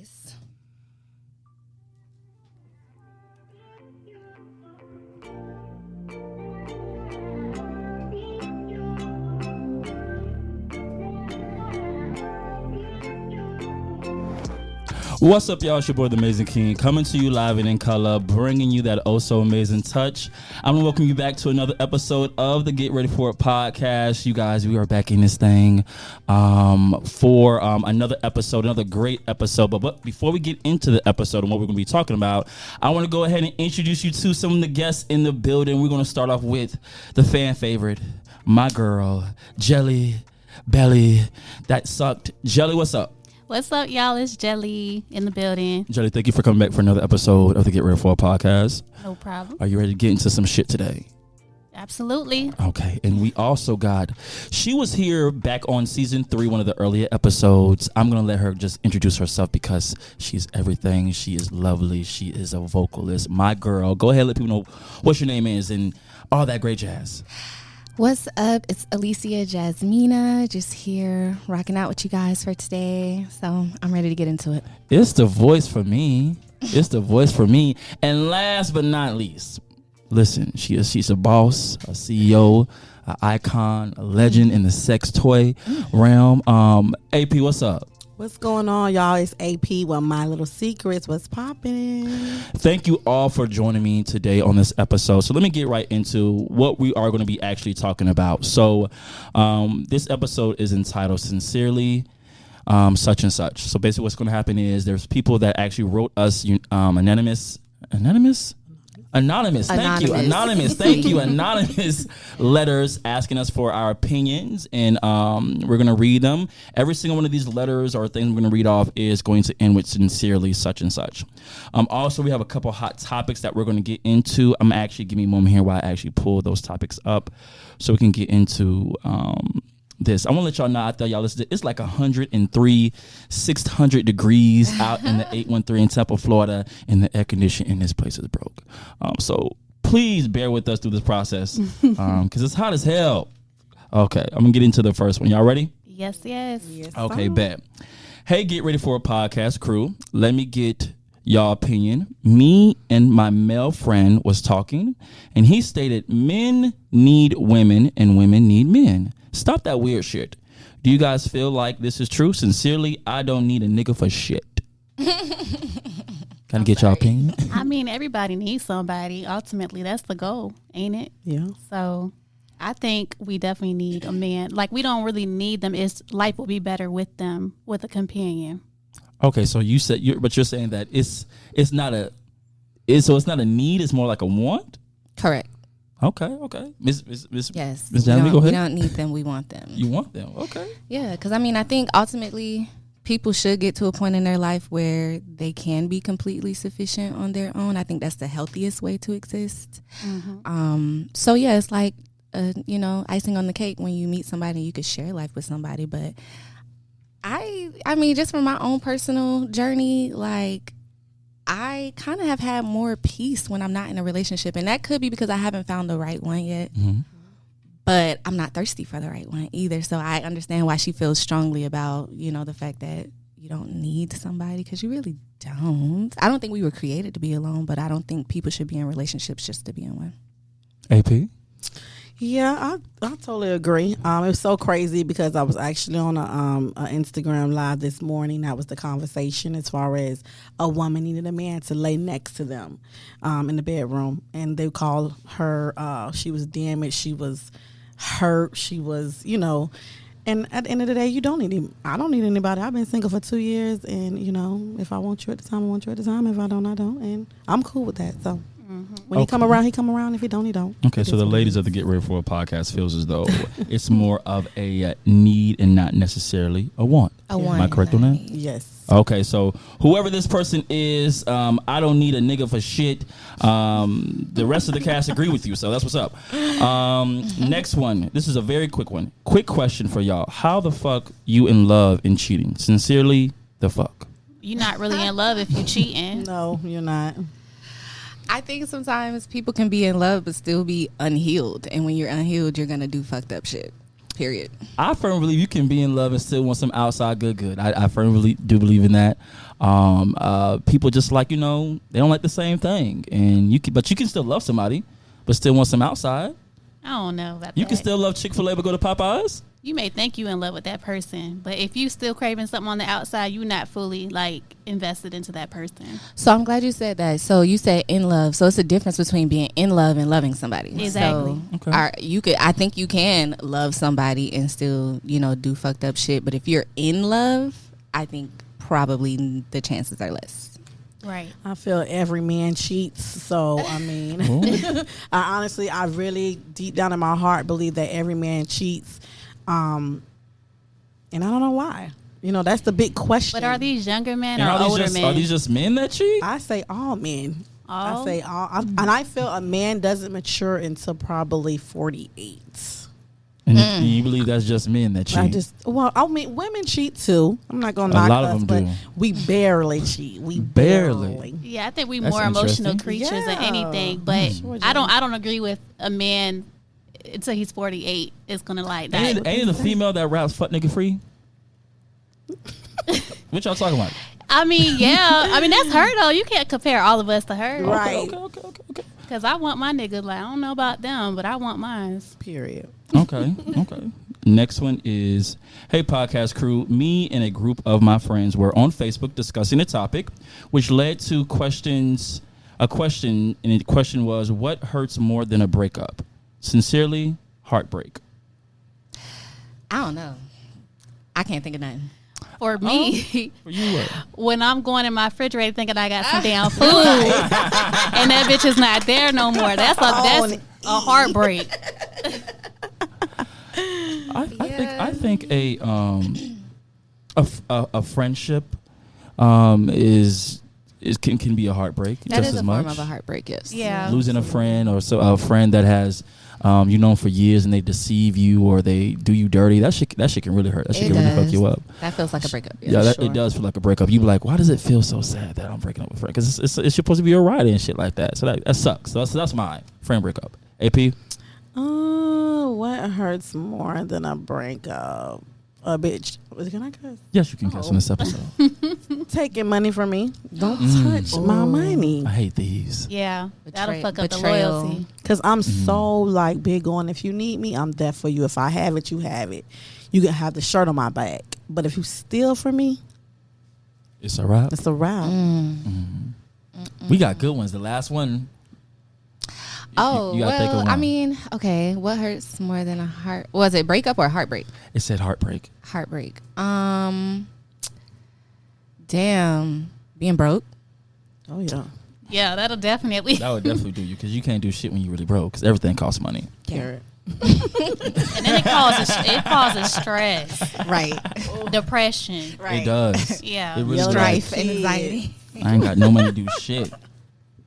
Always. What's up, y'all? It's your boy, The Amazing King, coming to you live and in color, bringing you that oh-so-amazing touch. I'm going to welcome you back to another episode of the Get Ready For It podcast. You guys, we are back in this thing for another episode, another great episode. But before we get into the episode and what we're going to be talking about, I want to go ahead and introduce you to some of the guests in the building. We're going to start off with the fan favorite, my girl, Jelly Belly. That sucked. Jelly, what's up? What's up, y'all? It's Jelly in the building. Jelly, thank you for coming back for another episode of the Get Ready For It podcast. No problem. Are you ready to get into some shit today? Absolutely. Okay, and we also got, she was here back on season 3, one of the earlier episodes. I'm going to let her just introduce herself because she's everything. She is lovely. She is a vocalist. My girl. Go ahead, let people know what your name is and all that great jazz. What's up? It's Alicia Jasmina, just here rocking out with you guys for today. So I'm ready to get into it. It's the voice for me. It's the voice for me. And last but not least, listen, she's a boss, a CEO, an icon, a legend in the sex toy realm. AP, what's up? What's going on, y'all? It's AP with My Little Secrets. What's poppin'? Thank you all for joining me today on this episode. So let me get right into what we are going to be actually talking about. So this episode is entitled Sincerely Such and Such. So basically what's going to happen is there's people that actually wrote us anonymous. Thank you. Anonymous letters asking us for our opinions, and we're going to read them. Every single one of these letters or things we're going to read off is going to end with sincerely such and such. Also, we have a couple hot topics that we're going to get into. I'm actually giving me a moment here while I actually pull those topics up so we can get into this. I want to let y'all know out there, y'all, it's like 103, 600 degrees out in the 813 in Temple, Florida, and the air conditioning in this place is broke. So please bear with us through this process because it's hot as hell. Okay, I'm going to get into the first one. Y'all ready? Yes. Okay, bet. Hey, Get Ready For a Podcast crew. Let me get y'all opinion. Me and my male friend was talking, and he stated men need women and women need men. Stop that weird shit. Do you guys feel like this is true? Sincerely, I don't need a nigga for shit. Can I get y'all opinion? I mean, everybody needs somebody. Ultimately, that's the goal, ain't it? Yeah. So I think we definitely need a man. Like, we don't really need them. Life will be better with them, with a companion. Okay, so you said, but you're saying that it's not a need. It's more like a want. Correct. Okay. Miss Yes. Janely, go ahead. We don't need them. We want them. You want them. Okay. Yeah, because I think ultimately people should get to a point in their life where they can be completely sufficient on their own. I think that's the healthiest way to exist. Mm-hmm. So yeah, it's like icing on the cake when you meet somebody and you could share life with somebody. But I mean, just from my own personal journey, like, I kind of have had more peace when I'm not in a relationship. And that could be because I haven't found the right one yet. Mm-hmm. But I'm not thirsty for the right one either. So I understand why she feels strongly about, the fact that you don't need somebody, because you really don't. I don't think we were created to be alone, but I don't think people should be in relationships just to be in one. AP? Yeah, I totally agree. It was so crazy because I was actually on a Instagram live this morning. That was the conversation as far as a woman needed a man to lay next to them in the bedroom. And they called her, she was damaged, she was hurt, she was, and at the end of the day, you don't need him. I don't need anybody. I've been single for 2 years, and, if I want you at the time, I want you at the time. If I don't, I don't. And I'm cool with that, so. When he come around, he come around. If he don't, he don't. Okay, so the ladies of the Get Ready For a Podcast feels as though it's more of a need and not necessarily a want. Am I correct on that? Yes. Okay, so whoever this person is, I don't need a nigga for shit. The rest of the cast agree with you, so that's what's up. Next one. This is a very quick one. Quick question for y'all. How the fuck you in love and cheating? Sincerely, the fuck. You're not really in love if you're cheating. No, you're not. I think sometimes people can be in love but still be unhealed. And when you're unhealed, you're going to do fucked up shit. period. I firmly believe you can be in love and still want some outside good. I firmly do believe in that. People just like, they don't like the same thing, and but you can still love somebody, but still want some outside. I don't know about that. You can still love Chick-fil-A but go to Popeyes. You may think you in love with that person, but if you still craving something on the outside, you not fully invested into that person. So I'm glad you said that. So you said in love. So it's a difference between being in love and loving somebody. Exactly. So I think you can love somebody and still, do fucked up shit. But if you're in love, I think probably the chances are less. Right. I feel every man cheats. So, I mean, I really, deep down in my heart, believe that every man cheats. And I don't know why. That's the big question. But are these younger men or are older men? Are these just men that cheat? I say all men. All? I say all. And I feel a man doesn't mature until probably 48. And you believe that's just men that cheat? Women cheat too. I'm not going to knock lot us, of them but do. we barely cheat. We Barely. barely. Yeah, I think we That's more emotional interesting. creatures than Yeah. anything. But I don't agree with a man until he's 48 is gonna like that. Ain't it a female that raps "fuck nigga free"? What y'all talking about? I mean, yeah. I mean, that's her though. You can't compare all of us to her, Right. Okay. Because I want my nigga. Like, I don't know about them, but I want mine. Period. Okay. Next one is, hey, podcast crew. Me and a group of my friends were on Facebook discussing a topic, which led to questions. A question, and the question was, what hurts more than a breakup? Sincerely, heartbreak. I don't know. I can't think of nothing. For me, For you, what? when I'm going in my refrigerator thinking I got some damn food, and that bitch is not there no more, that's a heartbreak. I think a friendship can be a heartbreak That just is as a much. form of a heartbreak, yes. Yeah. Losing a friend or a friend that has you known for years and they deceive you or they do you dirty. That shit can really hurt. That shit It can really fuck does. you up. That feels like a breakup. Yeah, Sure. it does feel like a breakup. You be like, why does it feel so sad that I'm breaking up with a friend? Because it's supposed to be a ride and shit like that. So that sucks. So that's my friend breakup. AP? What hurts more than a breakup? A bitch. Can I cuss? Yes, you can cuss on this episode. Taking money from me. Don't touch my money. I hate these. Yeah, that'll fuck up the betrayal. loyalty. Because I'm so big on, if you need me, I'm there for you. If I have it, you have it. You can have the shirt on my back. But if you steal from me, It's a wrap. it's a wrap. We got good ones. The last one. Oh, you gotta think of well, one. I mean, okay. What hurts more than a heart? Was it breakup or heartbreak? It said heartbreak. Heartbreak. Damn. Being broke. Oh, yeah. Yeah, that'll definitely. That would definitely do you because you can't do shit when you really broke because everything costs money. Carrot. And then it causes stress, Right. depression. It does. Yeah. It really Yellow does. Strife and anxiety. I ain't got no money to do shit.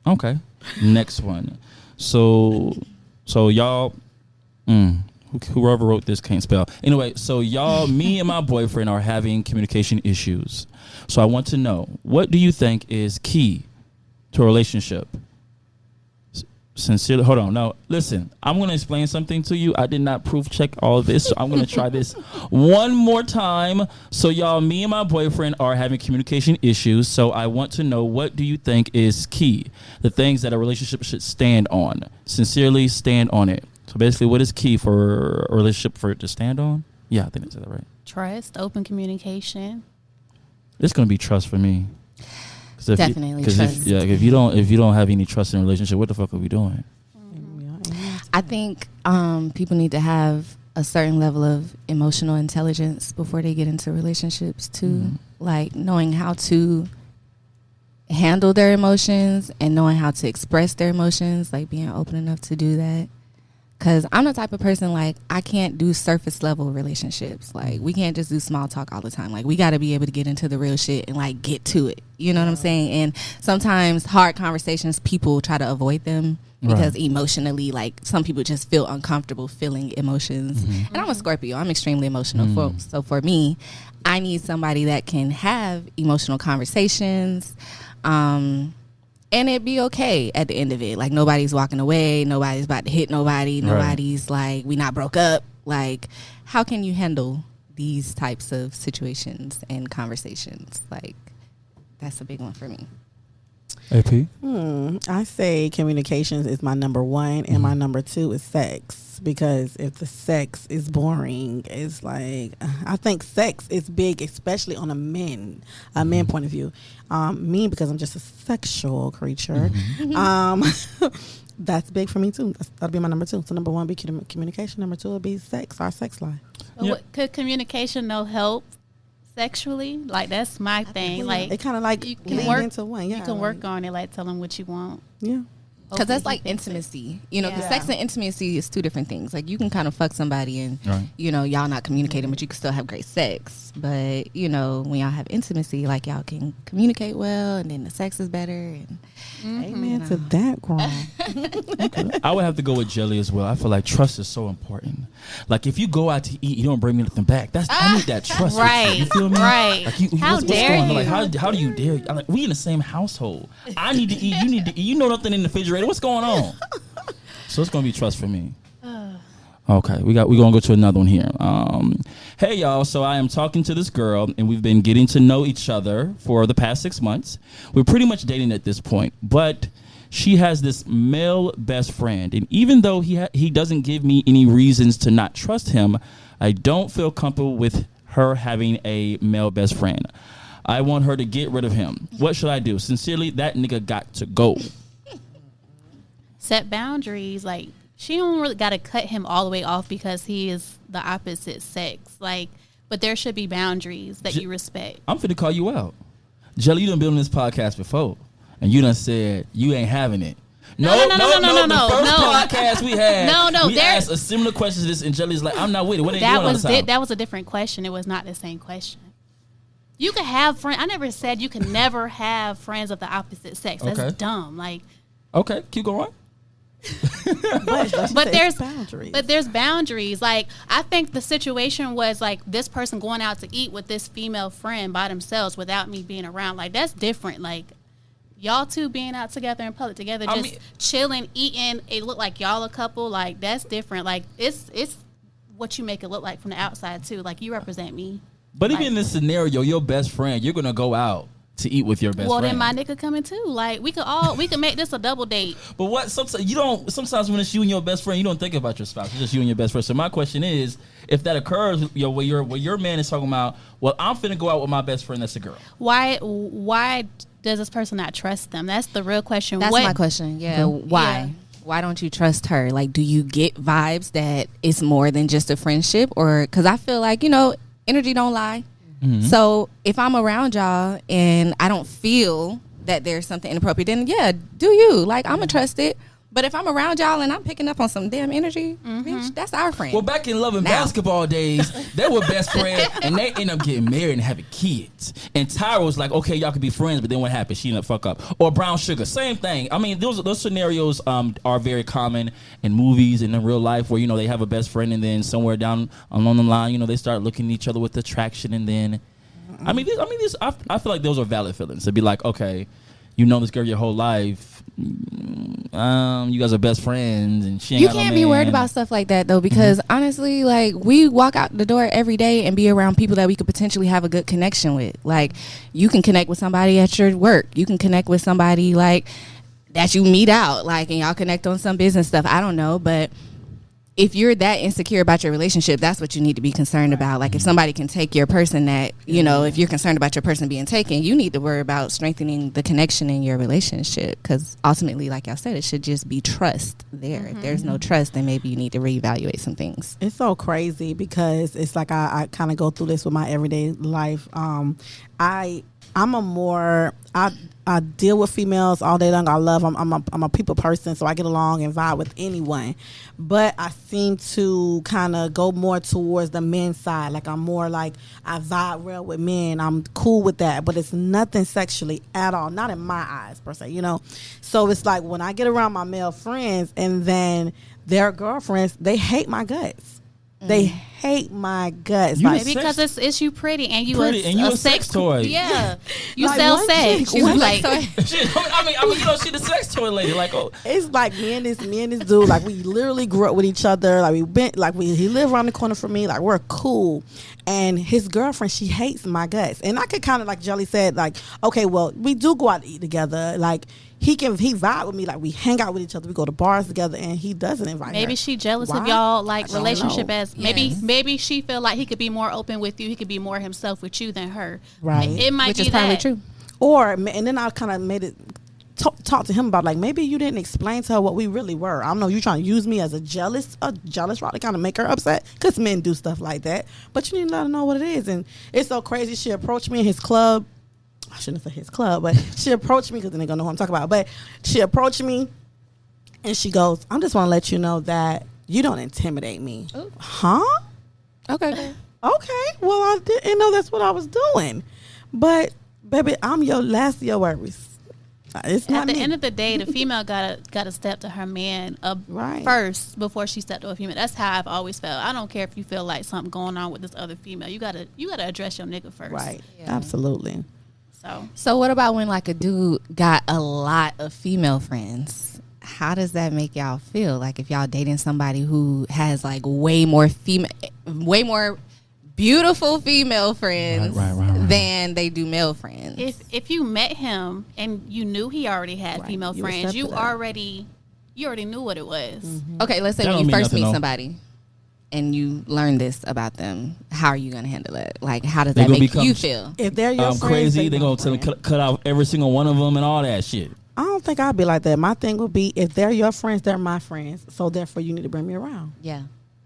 Okay. Next one. So y'all, whoever wrote this can't spell. Anyway, so y'all, me and my boyfriend are having communication issues. So I want to know, what do you think is key to a relationship? Sincerely, hold on. No, listen, I'm going to explain something to you. I did not proof check all of this, so I'm going to try this one more time. So y'all, me and my boyfriend are having communication issues. So I want to know, what do you think is key? The things that a relationship should stand on. Sincerely, stand on it. So basically, what is key for a relationship for it to stand on? Yeah, I think that's right. Trust, open communication. It's going to be trust for me. Definitely trust. If you don't have any trust in a relationship, what the fuck are we doing? I think people need to have a certain level of emotional intelligence before they get into relationships too. Like knowing how to handle their emotions and knowing how to express their emotions, like being open enough to do that. Because I'm the type of person, like, I can't do surface level relationships. Like, we can't just do small talk all the time. Like, we got to be able to get into the real shit and, like, get to it. You know what I'm saying? And sometimes hard conversations, people try to avoid them because emotionally, like, some people just feel uncomfortable feeling emotions. And I'm a Scorpio. I'm extremely emotional. So for me, I need somebody that can have emotional conversations. And it'd be okay at the end of it. Like, nobody's walking away. Nobody's about to hit nobody. Nobody's like, we not broke up. Like, how can you handle these types of situations and conversations? Like, that's a big one for me. AP? I say communications is my number one, and my number two is sex. Because if the sex is boring, it's like, I think sex is big, especially on a man point of view. Me, because I'm just a sexual creature. That's big for me too. That'll be my number two. So number one be communication. Number two will be sex, our sex life. Could communication help sexually? Like, that's my thing. Like, it kind of like you can lead work into one. Yeah, you can work on it. Like, tell them what you want. Yeah. Because that's like intimacy, because sex and intimacy is two different things. Like, you can kind of fuck somebody and, y'all not communicating, but you can still have great sex. But, when y'all have intimacy, like, y'all can communicate well, and then the sex is better. And amen to that, girl. I would have to go with Jelly as well. I feel like trust is so important. Like, if you go out to eat, you don't bring me nothing back. I need that trust. Right. You feel me? Right. Like, how dare you? Like, how do you dare? I'm like, we in the same household. I need to eat. You need to eat. You know nothing in the refrigerator. What's going on? So it's gonna be trust for me. Okay, we're gonna go to another one here. Hey y'all, so I am talking to this girl, and we've been getting to know each other for the past 6 months. We're pretty much dating at this point, but she has this male best friend, and even though he doesn't give me any reasons to not trust him, I don't feel comfortable with her having a male best friend. I want her to get rid of him. What should I do? Sincerely, that nigga got to go. Set boundaries. Like, she don't really got to cut him all the way off because he is the opposite sex. Like, but there should be boundaries that you respect. I'm finna call you out. Jelly, you done been on this podcast before, and you done said you ain't having it. No. The first podcast we had, we asked a similar question to this, and Jelly's like, I'm not with it. What are you doing all the time? That was a different question. It was not the same question. You can have friends. I never said you can never have friends of the opposite sex. That's dumb. Like, okay, keep going. but there's boundaries. Like, I think the situation was like this person going out to eat with this female friend by themselves without me being around. Like, that's different. Like, y'all two being out together in public together, chilling, eating. It looked like y'all a couple. Like, that's different. Like, it's what you make it look like from the outside too. Like, you represent me. But even in this scenario, your best friend, you're gonna go out to eat with your best friend. Well, then my nigga coming too. Like, we could make this a double date. But what? Sometimes when it's you and your best friend, you don't think about your spouse. It's just you and your best friend. So my question is, if that occurs, where your man is talking about, well, I'm finna go out with my best friend that's a girl. Why does this person not trust them? That's the real question. That's my question. Yeah. Why? Yeah. Why don't you trust her? Like, do you get vibes that it's more than just a friendship? Or, because I feel like, energy don't lie. Mm-hmm. So if I'm around y'all and I don't feel that there's something inappropriate, then do you. Like, I'm going to trust it. But if I'm around y'all and I'm picking up on some damn energy, bitch, that's our friend. Well, back in Love and Basketball days, they were best friends, and they end up getting married and having kids. And Tyra was like, okay, y'all could be friends, but then what happened? She ended up fuck up. Or Brown Sugar, same thing. I mean, those scenarios are very common in movies and in real life where, they have a best friend, and then somewhere down along the line, they start looking at each other with attraction, and then, I feel like those are valid feelings. To be like, okay, this girl your whole life. You guys are best friends, and she ain't got no man. You can't be worried about stuff like that though, because honestly, like, we walk out the door every day and be around people that we could potentially have a good connection with. Like, you can connect with somebody at your work. You can connect with somebody like that you meet out, like, and y'all connect on some business stuff. I don't know, but if you're that insecure about your relationship, that's what you need to be concerned about. Like, if somebody can take your person that, if you're concerned about your person being taken, you need to worry about strengthening the connection in your relationship. Because ultimately, like y'all said, it should just be trust there. If there's no trust, then maybe you need to reevaluate some things. It's so crazy because it's like I kind of go through this with my everyday life. I deal with females all day long. I love them. I'm a people person, so I get along and vibe with anyone. But I seem to kind of go more towards the men's side. Like, I'm more like, I vibe well with men. I'm cool with that. But it's nothing sexually at all. Not in my eyes, per se, So it's like when I get around my male friends and then their girlfriends, they hate my guts. They hate my guts. You Like, a Maybe because sex- it's you pretty and you a sex toy. Yeah, you Like, sell one sex. chick- You one like Shit, I mean, you know, she the sex toy lady. Like, oh, it's like me and this dude, like we literally grew up with each other. Like he lived around the corner from me. Like we're cool. And his girlfriend, she hates my guts. And I could kind of, like Jelly said, like, okay, well, we do go out to eat together. Like he vibe with me. Like we hang out with each other. We go to bars together, and he doesn't invite her. maybe she jealous of Why? y'all like I don't relationship know. as maybe she feel like he could be more open with you. He could be more himself with you than her. Right. It might Which be is probably that. true. And then I kind of made it talk to him about, like, maybe you didn't explain to her what we really were. I don't know, you trying to use me as a jealous route to kind of make her upset, because men do stuff like that, but you need to let her know what it is. And it's so crazy, she approached me in his club. I shouldn't say his club, but she approached me, because then they're gonna know who I'm talking about. But she approached me and she goes, I just want to let you know that you don't intimidate me. Ooh. Huh? Okay. Okay, well, I didn't know that's what I was doing. But baby, I'm your last of your worries. It's not At the me. end of the day, the female gotta step to her man Right. first before she step to a female. That's how I've always felt. I don't care if you feel like something going on with this other female. You gotta address your nigga first. Right. Yeah. Absolutely. So what about when like a dude got a lot of female friends? How does that make y'all feel? Like if y'all dating somebody who has like way more beautiful female friends Right. than they do male friends. If you met him and you knew he already had Right. female You friends, accepted you that. already knew what it was. Okay, let's say That when don't you mean first nothing, meet though. somebody and you learn this about them, how are you going to handle it? Like, how does They that gonna make become- you feel? If they're your I'm friends, crazy. They're my gonna tell friend. cut out every single one of them and all that shit. I don't think I'd be like that. My thing would be, if they're your friends, they're my friends. So therefore, you need to bring me around. Yeah,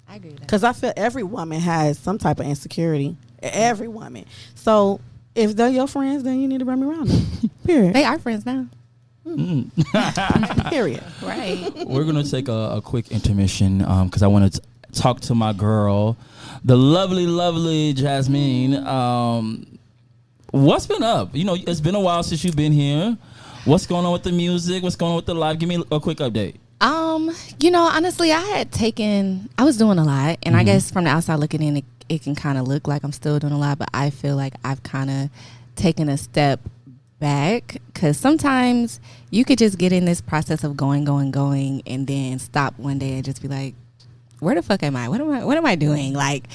I agree with that. Because I feel every woman has some type of insecurity. Every woman. So if they're your friends, then you need to bring me around. Period. They are friends now. Period. Right. We're gonna take a quick intermission because I want to talk to my girl, the lovely Jasmine. What's been up? You know, it's been a while since you've been here. What's going on with the music? What's going on with the live? Give me a quick update. You know, honestly, I was doing a lot, and I guess from the outside looking in, it can kind of look like I'm still doing a lot, but I feel like I've kind of taken a step back, because sometimes you could just get in this process of going, and then stop one day and just be like, where the fuck am I? What am I doing? Like,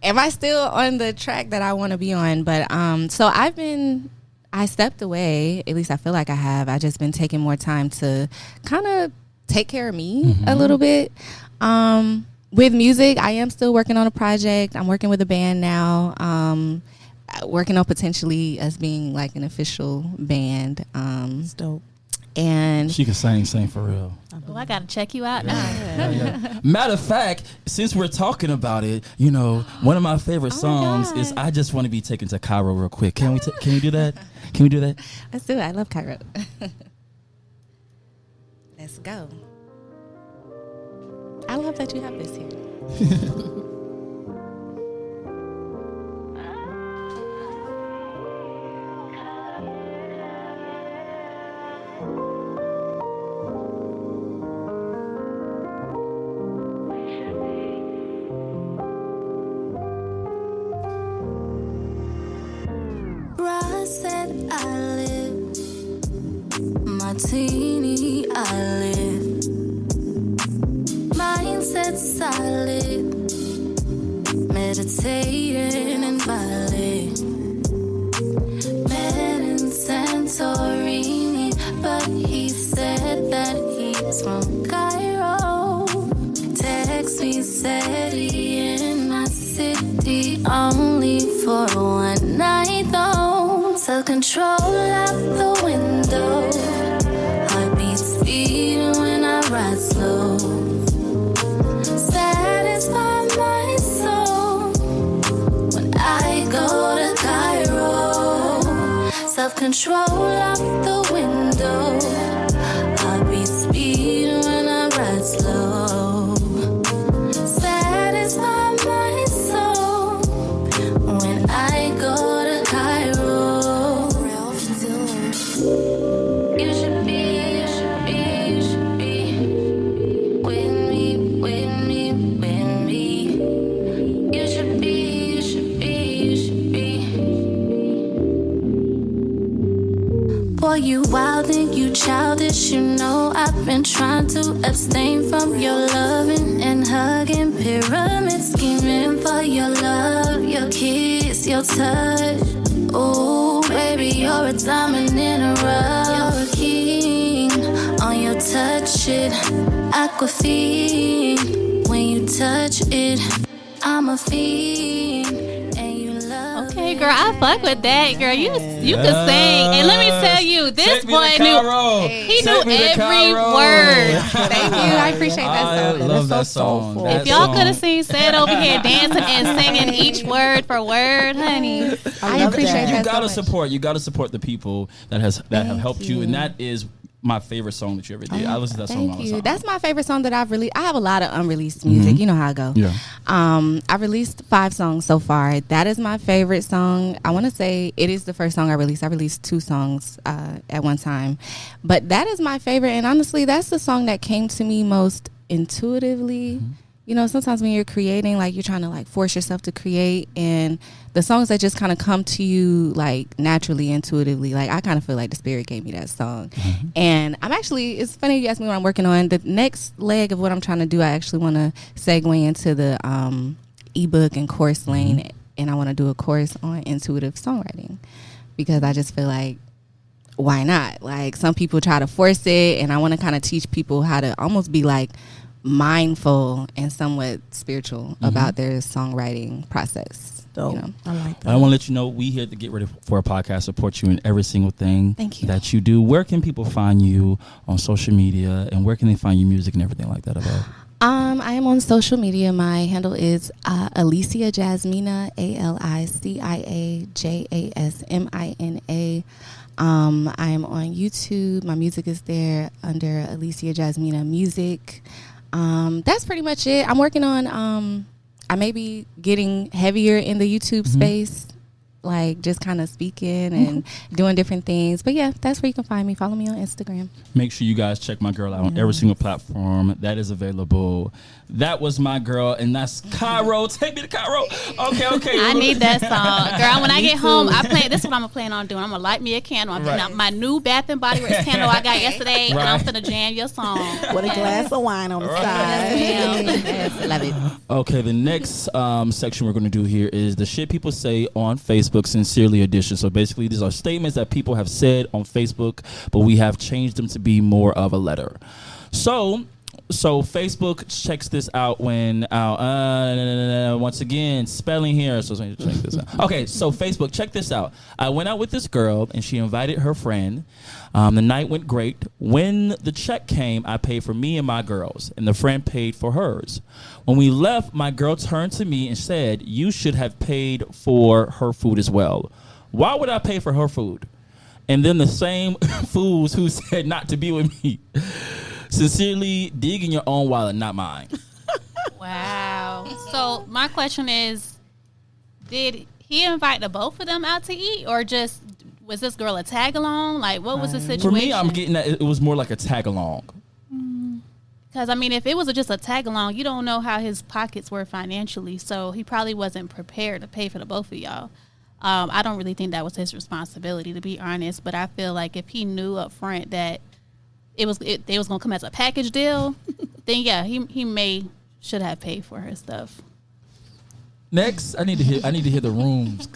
am I still on the track that I want to be on? But so I stepped away. At least I feel like I have. I just been taking more time to kind of take care of me a little bit. With music, I am still working on a project. I'm working with a band now. Working on potentially us being like an official band. It's dope. And She can sing for real. Oh, I gotta check you out now. Matter of fact, since we're talking about it, you know, one of my favorite Oh my songs God. is "I Just Want to Be Taken to Cairo" real quick. Can we do that? Can we do that? let's do it. I love Cairo. Let's go. I love that you have this here. Said I live, martini I live, mindset solid, meditating in Bali, met in Santorini, but he said that he's from Cairo. Text me, said he in my city only for one night though. Self-control out the window, heartbeat speed when I ride slow. Satisfy my soul when I go to Cairo. Self-control out the window, heartbeat speed when I ride slow. Satisfy my soul when I go to Cairo. You should be with me, with me, with me. Boy, you wild and you childish. You know I've been trying to abstain from your loving and hugging. Pyramid scheming for your love, your kiss, your touch. Oh, baby, you're a diamond in a rough. You're a king on your touch it. Aquafine, when you touch it, I'm a fiend. And you love Okay, girl, I fuck with that, girl. You can sing, and let me tell you, this boy knew every word. Thank you. I appreciate that I song. love that so song. soulful. That If y'all song. could have seen Seth over here dancing and singing each word for word, honey. I love appreciate that. that. You gotta so much. support. You gotta support the people that have helped you, and that is my favorite song that you ever did. I listen to that song all Thank the you. time. That's my favorite song that I've released. I have a lot of unreleased music. You know how I go. Yeah. I released 5 songs so far. That is my favorite song. I want to say it is the first song I released. I released 2 songs at one time, but that is my favorite. And honestly, that's the song that came to me most intuitively. You know, sometimes when you're creating, like you're trying to like force yourself to create, and the songs that just kind of come to you like naturally, intuitively. Like I kind of feel like the spirit gave me that song. And I'm actually, it's funny you asked me what I'm working on. The next leg of what I'm trying to do, I actually want to segue into the ebook and course lane, and I want to do a course on intuitive songwriting because I just feel like, why not? Like some people try to force it, and I want to kind of teach people how to almost be like mindful and somewhat spiritual about their songwriting process. Dope. You know? I like that. I want to let you know we here to Get Ready for a Podcast, support you in every single thing Thank you. that you do. Where can people find you on social media, and where can they find your music and everything like that about? I am on social media. My handle is Alicia Jasmina, ALICIA JASMINA. I am on YouTube. My music is there under Alicia Jasmina Music. That's pretty much it. I'm working on I may be getting heavier in the YouTube space, like just kind of speaking and doing different things. But yeah, that's where you can find me. Follow me on Instagram. Make sure you guys check my girl out on every single platform that is available. That was my girl, and that's Cairo. Take me to Cairo. Okay. I need that song, girl. When I get home, I plan. This is what I'm planning on doing. I'm gonna light me a candle. I'm putting out my new Bath and Body Works candle I got yesterday, and I'm finna jam your song With a glass of wine on the side. Yes, love it. Okay, the next section we're going to do here is the shit people say on Facebook, Sincerely Edition. So basically, these are statements that people have said on Facebook, but we have changed them to be more of a letter. So Facebook checks this out when once again spelling here. So check this out. Okay, so Facebook, check this out. I went out with this girl and she invited her friend. The night went great. When the check came, I paid for me and my girls, and the friend paid for hers. When we left, my girl turned to me and said, "You should have paid for her food as well." Why would I pay for her food? And then the same fools who said not to be with me. Sincerely, dig in your own wallet, not mine. Wow. So my question is, did he invite the both of them out to eat, or just was this girl a tag along? Like, what was the situation? For me, I'm getting that it was more like a tag along. Because, I mean, if it was just a tag along, you don't know how his pockets were financially. So he probably wasn't prepared to pay for the both of y'all. I don't really think that was his responsibility, to be honest. But I feel like if he knew up front that they was going to come as a package deal, then yeah, he should have paid for her stuff. Next, I need to hear the rooms.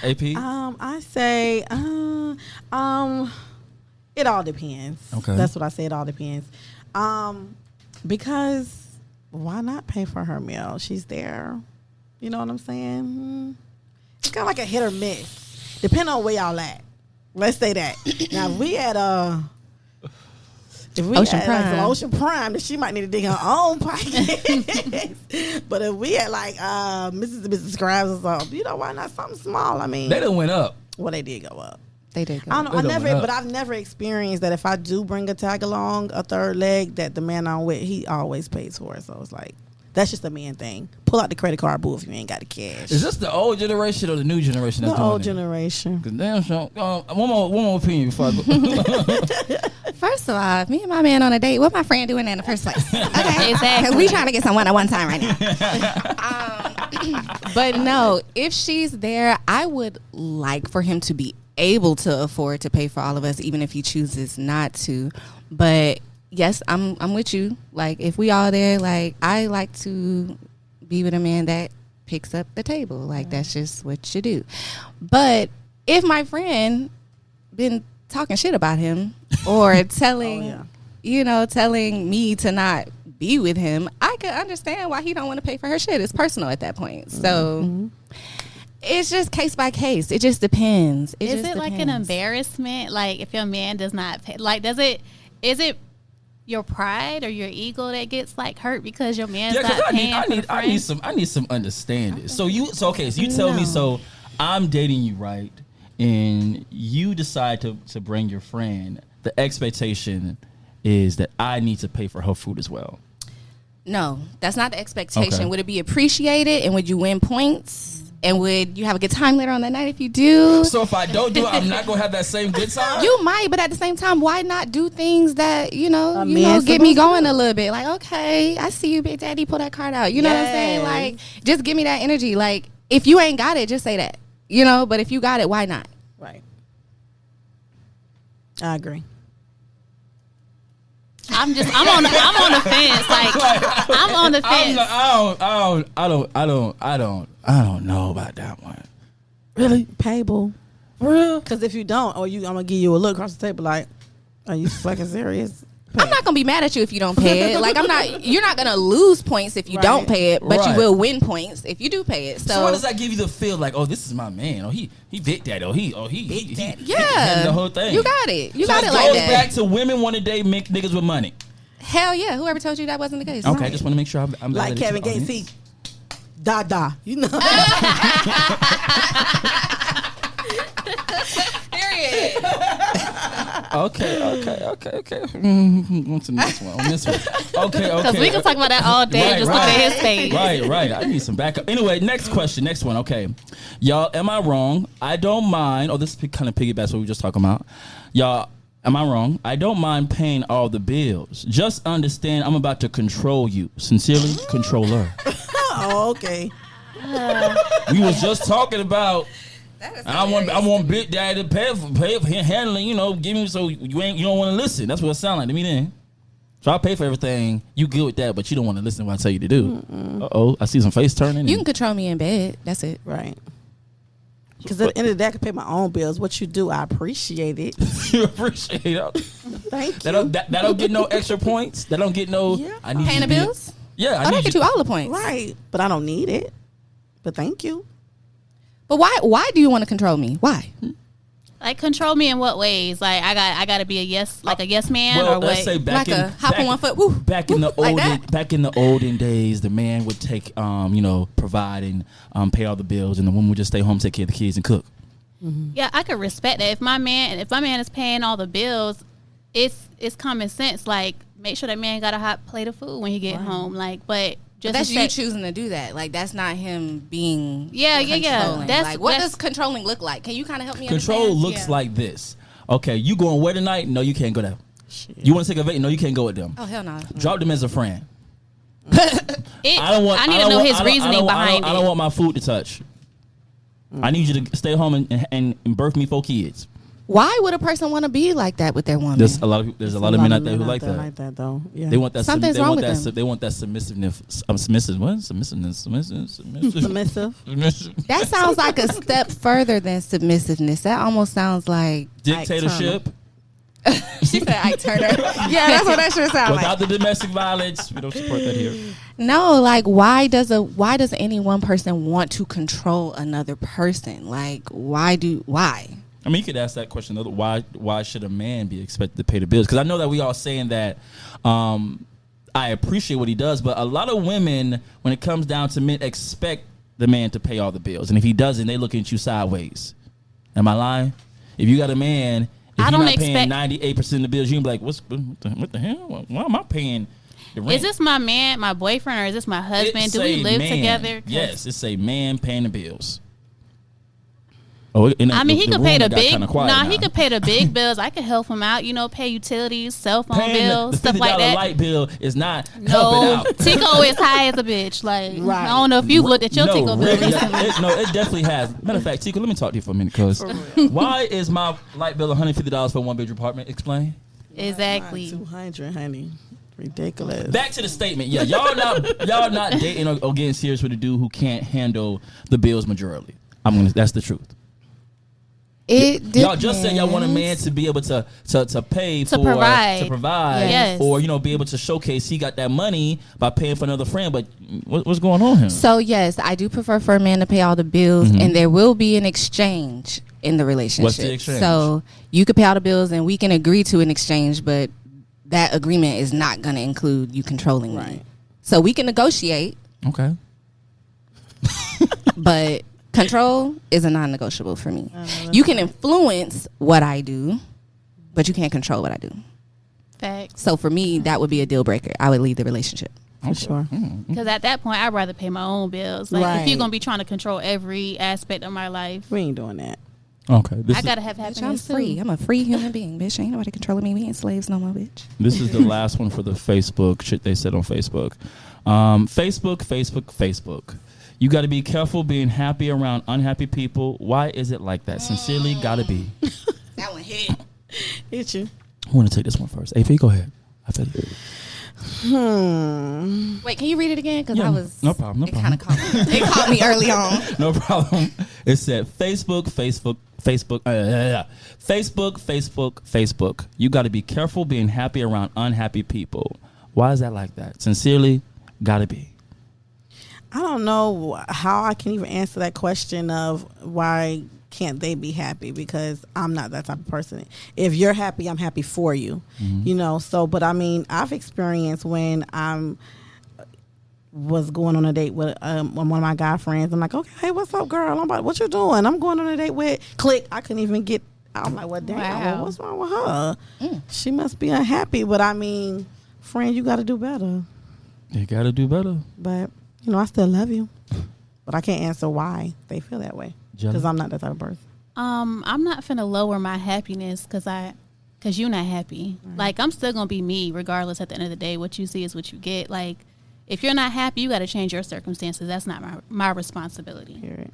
AP. I say, it all depends. Okay. That's what I say. It all depends. Because why not pay for her meal? She's there. You know what I'm saying? It's kind of like a hit or miss, depending on where y'all at. Let's say that. Now, if we at Ocean like Prime. some Ocean Prime, then she might need to dig her own pockets. But if we at like Mrs. and Mrs. Scribes or something, you know, why not something small? I mean, They done went up. well, they did go up. They did. Go. I don't know. They done went up. But I've never experienced that if I do bring a tag along, a third leg, that the man I'm with, he always pays for it. So it's like, that's just a man thing. Pull out the credit card, boo, if you ain't got the cash. Is this the old generation or the new generation that's The doing old it? generation. 'Cause damn, so, one more opinion before I go. First of all, if me and my man on a date, what my friend doing in the first place? Okay, Exactly. because we trying to get someone at one time right now. But no, if she's there, I would like for him to be able to afford to pay for all of us, even if he chooses not to. But yes, I'm with you. Like, if we all there, like, I like to be with a man that picks up the table. Like, that's just what you do. But if my friend been talking shit about him or telling telling me to not be with him, I can understand why he don't want to pay for her shit. It's personal at that point. So it's just case by case. It just depends. Is it like an embarrassment? Like, if your man does not pay, like, is it your pride or your ego that gets like hurt because your man's not paying for the friend? I need some understanding. So you tell me, so I'm dating you, right? And you decide to bring your friend. The expectation is that I need to pay for her food as well. No, that's not the expectation. Okay. Would it be appreciated, and would you win points? And would you have a good time later on that night if you do? So if I don't do it, I'm not gonna have that same good time. You might, but at the same time, why not do things that get me going a little bit? Like, okay, I see you, Big Daddy, pull that card out. You know what I'm saying? Like, just give me that energy. Like, if you ain't got it, just say that. But if you got it, why not? Right. I agree. I'm on the fence. Like, I'm on the fence. I don't know about that one. Really? Payable. For real? Because if you don't, I'm gonna give you a look across the table like, are you fucking serious? I'm not gonna be mad at you if you don't pay it. Like, you're not gonna lose points if you don't pay it, but you will win points if you do pay it. So what does that give you the feel like? Oh, this is my man. Oh, he Big Daddy. Oh, he yeah, the whole thing. You got it. You got it goes like that. Back to women want to date niggas with money. Hell yeah. Whoever told you that wasn't the case? Okay, Right. I just want to make sure I'm like Kevin Gates. He you know. Period. Okay. On to the next one. Okay. Because we can talk about that all day. Look at his face. Right. I need some backup. Anyway, next one. Okay, y'all, am I wrong? I don't mind. Oh, this kind of piggybacks what we were just talking about. Y'all, am I wrong? I don't mind paying all the bills. Just understand, I'm about to control you. Sincerely, controller. Oh, okay. We was just talking about. I want Big Daddy to pay for handling. Give me so you don't want to listen. That's what it sounds like to me then. So I pay for everything. You good with that, but you don't want to listen to what I tell you to do. I see some face turning. You can control me in bed. That's it. Right. Because at the end of the day, I can pay my own bills. What you do, I appreciate it. You appreciate it. Thank you. That don't get no extra points. That don't get no. Yeah. I need Paying the bills? Yeah, I get you all the points. Right. But I don't need it. But thank you. But why do you want to control me? Why? Like, control me in what ways? Like, I got to be a yes man, Well, or what? let's say back Like in a hop on one foot. Woo, back in the like olden that? back in the olden days, the man would take provide and pay all the bills, and the woman would just stay home, take care of the kids, and cook. Yeah, I could respect that. If my man is paying all the bills, it's common sense. Like, make sure that man got a hot plate of food when he get home. Like, but just that's you choosing to do that. Like, that's not him being Yeah. controlling. That's like, what that's- does controlling look like? Can you kind of help me Control understand? looks like this. Okay, you going where tonight? No, you can't go there. Shit. You want to take a vacation? No, you can't go with them. Oh, hell no. Drop them as a friend. I need to know his reasoning behind it. I don't want my food to touch. I need you to stay home and birth me 4 kids. Why would a person want to be like that with their woman? There's a lot of men out there who like that. Like that though. Yeah. They want that. Something's wrong with them. They want that submissiveness. Submissive. What? Submissiveness. Submissive. That sounds like a step further than submissiveness. That almost sounds like Dictatorship. she said Ike Turner. Yeah, that's what that should sound Without like. the domestic violence, we don't support that here. No, like, why does any one person want to control another person? Like, why? I mean, you could ask that question. Why should a man be expected to pay the bills? Because I know that we all saying that. I appreciate what he does, but a lot of women, when it comes down to men, expect the man to pay all the bills, and if he doesn't, they look at you sideways. Am I lying? If you got a man, if you're not paying 98% of the bills, you can be like, what the hell? Why am I paying the rent? Is this my man, my boyfriend, or is this my husband? Do we live together? Yes, it's a man paying the bills. Oh, and I mean, he could pay the big. He could pay the big bills. I could help him out. Pay utilities, cell phone bills, the stuff like that. light bill is not helping No, out. Tico is high as a bitch. Like, I don't know if you've looked at your Tico bill recently. It definitely has. Matter of fact, Tico, let me talk to you for a minute, because why is my light bill $150 for a 1-bedroom apartment? Explain. Exactly. 200, honey. Ridiculous. Back to the statement. Yeah, y'all not dating or getting serious with a dude who can't handle the bills majorly. That's the truth. Y'all just said y'all want a man to be able to pay to provide, yes. Or be able to showcase he got that money by paying for another friend. But what's going on here? So yes, I do prefer for a man to pay all the bills, and there will be an exchange in the relationship. What's the exchange? So you could pay all the bills, and we can agree to an exchange, but that agreement is not going to include you controlling me. So we can negotiate. Okay. But control is a non-negotiable for me. You can influence what I do, but you can't control what I do. Facts. So for me, that would be a deal breaker. I would leave the relationship. For sure. Because at that point, I'd rather pay my own bills. Like, if you're going to be trying to control every aspect of my life. We ain't doing that. Okay. I got to have happiness, I'm free. I'm a free human being, bitch. Ain't nobody controlling me. We ain't slaves no more, bitch. This is the last one for the Facebook shit they said on Facebook. Facebook. You got to be careful being happy around unhappy people. Why is it like that? Sincerely, got to be. That one hit. Hit you. I want to take this one first. AP, go ahead. I feel it. Wait, can you read it again? Because Yeah, I was. no problem. It kind of caught me. It caught me early on. No problem. It said Facebook. You got to be careful being happy around unhappy people. Why is that like that? Sincerely, got to be. I don't know how I can even answer that question of why can't they be happy, because I'm not that type of person. If you're happy, I'm happy for you. So, but I mean, I've experienced when was going on a date with one of my guy friends. I'm like, okay, hey, what's up, girl? I'm like, what you doing? I'm going on a date with click. I couldn't even get. I'm like, what? Damn, wow. what's wrong with her? She must be unhappy. But I mean, friend, you got to do better. You got to do better. But I still love you. But I can't answer why they feel that way, because I'm not that type of person. I'm not finna lower my happiness because you're not happy. Like, I'm still gonna be me regardless. At the end of the day, what you see is what you get. Like, if you're not happy, you got to change your circumstances. That's not my responsibility. Period.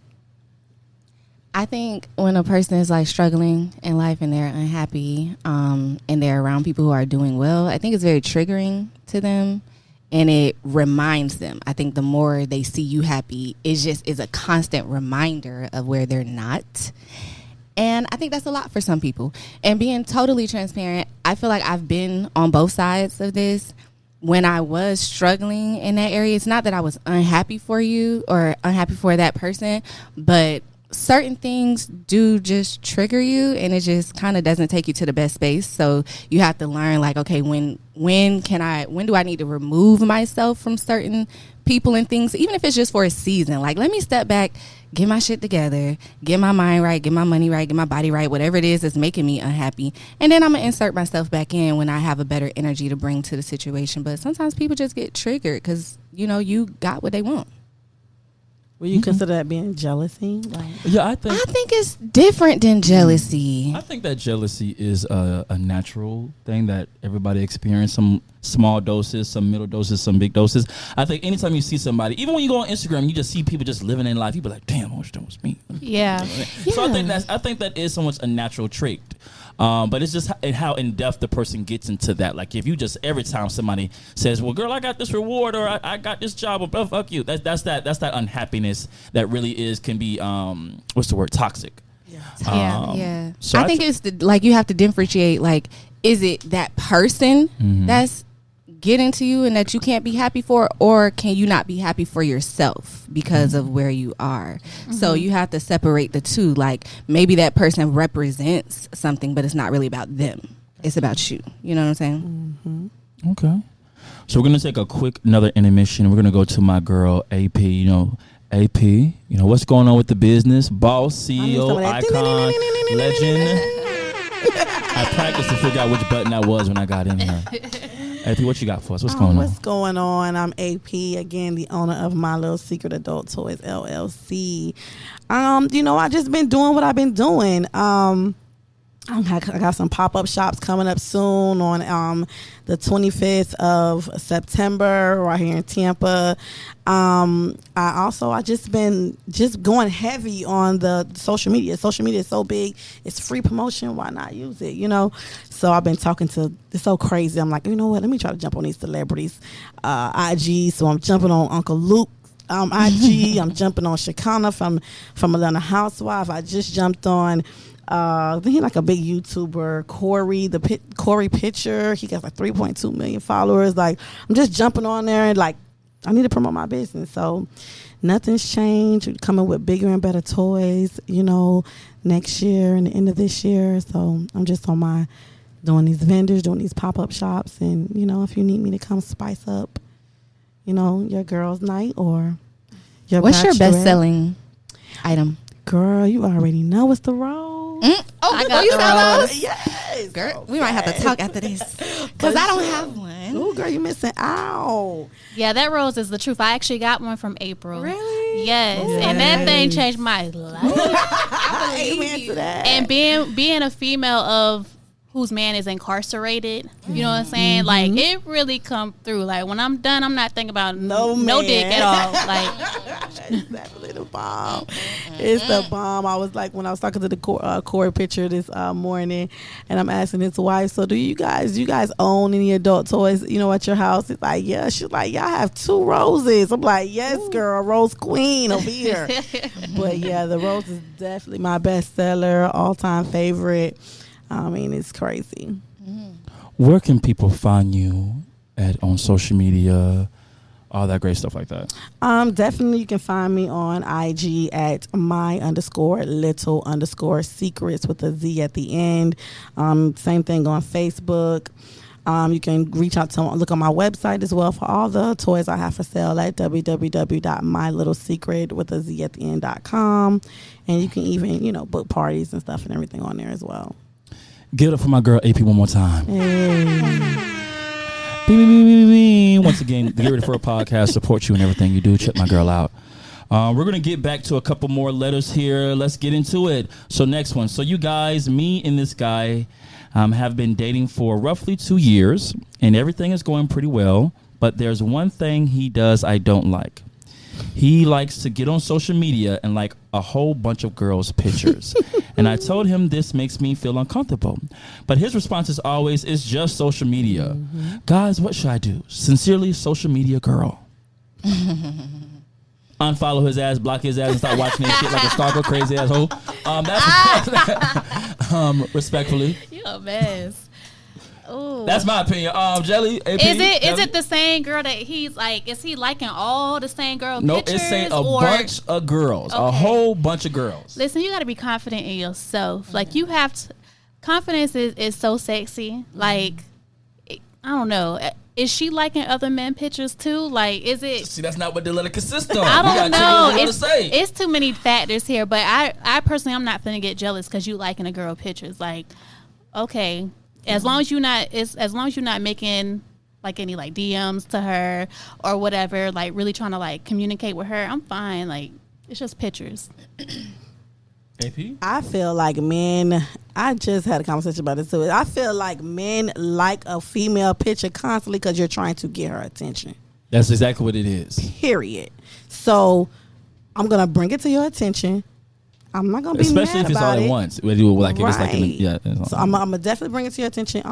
I think when a person is like struggling in life and they're unhappy, and they're around people who are doing well, I think it's very triggering to them. And it reminds them. I think the more they see you happy, is a constant reminder of where they're not. And I think that's a lot for some people. And being totally transparent, I feel like I've been on both sides of this. When I was struggling in that area, it's not that I was unhappy for you or unhappy for that person, but certain things do just trigger you, and it just kind of doesn't take you to the best space. So you have to learn, like, okay, when do I need to remove myself from certain people and things, even if it's just for a season. Like, let me step back, get my shit together, get my mind right, get my money right, get my body right, whatever it is that's making me unhappy, and then I'm gonna insert myself back in when I have a better energy to bring to the situation. But sometimes people just get triggered because you got what they want. Will you consider that being jealousy? Like, Yeah, I think it's different than jealousy. I think that jealousy is a natural thing that everybody experiences. Some small doses, some middle doses, some big doses. I think anytime you see somebody, even when you go on Instagram, you just see people just living in life. You be like, damn, I wish that was me. Yeah. So I think that is somewhat a natural trait. But it's just how in depth the person gets into that. Like, if you just every time somebody says, "Well, girl, I got this reward," or "I got this job," or "Oh, fuck you," that's that unhappiness that really can be what's the word, toxic. Yeah. So I think it's you have to differentiate. Like, is it that person that's getting to you and that you can't be happy for, or can you not be happy for yourself because of where you are? So you have to separate the two. Like, maybe that person represents something, but it's not really about them. It's about you. You know what I'm saying? Okay. So we're gonna take another intermission. We're gonna go to my girl AP. AP. What's going on with the business? Boss, CEO, icon, legend. I practiced to figure out which button that was when I got in here. AP, what you got for us? What's going on? What's going on? I'm AP, again, the owner of My Little Secret Adult Toys LLC. I just been doing what I've been doing. I got some pop-up shops coming up soon on the 25th of September right here in Tampa. I just been going heavy on the social media. Social media is so big. It's free promotion. Why not use it, So I've been talking to, it's so crazy. I'm like, you know what? Let me try to jump on these celebrities' IG. So I'm jumping on Uncle Luke. IG. I'm jumping on Shekinah from Atlanta Housewife. I just jumped on he's like a big YouTuber, Corey Pitcher. He got like 3.2 million followers. Like, I'm just jumping on there and like, I need to promote my business. So nothing's changed. We're coming with bigger and better toys, next year and the end of this year. So I'm just on doing these vendors, doing these pop-up shops. And, if you need me to come spice up, your girls' night or your What's your bachelorette. best-selling item? Girl, you already know it's the rose. I got you the sell rose. those? Yes. Girl, we might have to talk after this because I don't have one. Oh, girl, you missing out. Yeah, that rose is the truth. I actually got one from April. Really? Yes, and that thing changed my life. Amen to that. And being a female of whose man is incarcerated, you know what I'm saying? Like, it really come through. Like, when I'm done, I'm not thinking about no dick at all. Like, it's definitely the bomb. It's the bomb. I was like, when I was talking to the Corey Pitcher this morning, and I'm asking his wife, so do you guys own any adult toys, at your house? It's like, yeah. She's like, yeah, I have 2 roses. I'm like, yes, girl, Rose Queen over here. But yeah, the rose is definitely my bestseller, all-time favorite. I mean, it's crazy. Where can people find you on social media, all that great stuff like that? Definitely you can find me on IG at my_little_secrets with a Z at the end. Same thing on Facebook. You can look on my website as well for all the toys I have for sale at www.mylittlesecret with a Z at the end.com. And you can even, book parties and stuff and everything on there as well. Give it up for my girl AP one more time. Hey. Once again, the Get Ready for a Podcast support you in everything you do. Check my girl out. We're going to get back to a couple more letters here. Let's get into it. So next one. So you guys, me and this guy have been dating for roughly 2 years, and everything is going pretty well. But there's one thing he does I don't like. He likes to get on social media and like a whole bunch of girls' pictures. And I told him this makes me feel uncomfortable. But his response is always, it's just social media. Guys, what should I do? Sincerely, social media girl. Unfollow his ass, block his ass, and start watching his shit like a stalker, crazy asshole. That's respectfully. you a mess. Ooh. That's my opinion. Jelly, AP, Is Jelly? it the same girl that he's like? Is he liking all the same girl Nope, pictures? it's saying a or? bunch of girls. A Okay. whole bunch of girls. Listen, you got to be confident in yourself. Like, you have to. Confidence is so sexy. Like, I don't know. Is she liking other men pictures too? Like, is it? See, that's not what the letter consists on. I don't know. Say. It's too many factors here. But I personally, I'm not finna get jealous because you liking a girl pictures. Like, okay, as long as you're not making like any like DMs to her or whatever, like really trying to like communicate with her, I'm fine. Like, it's just pictures. AP? I feel like men, I just had a conversation about this too. I feel like men like a female picture constantly because you're trying to get her attention. That's exactly what it is. Period. So I'm going to bring it to your attention. I'm not going to be Especially mad if it's about all it. at once. If it's like, Right. yeah. So I'm going to definitely bring it to your attention.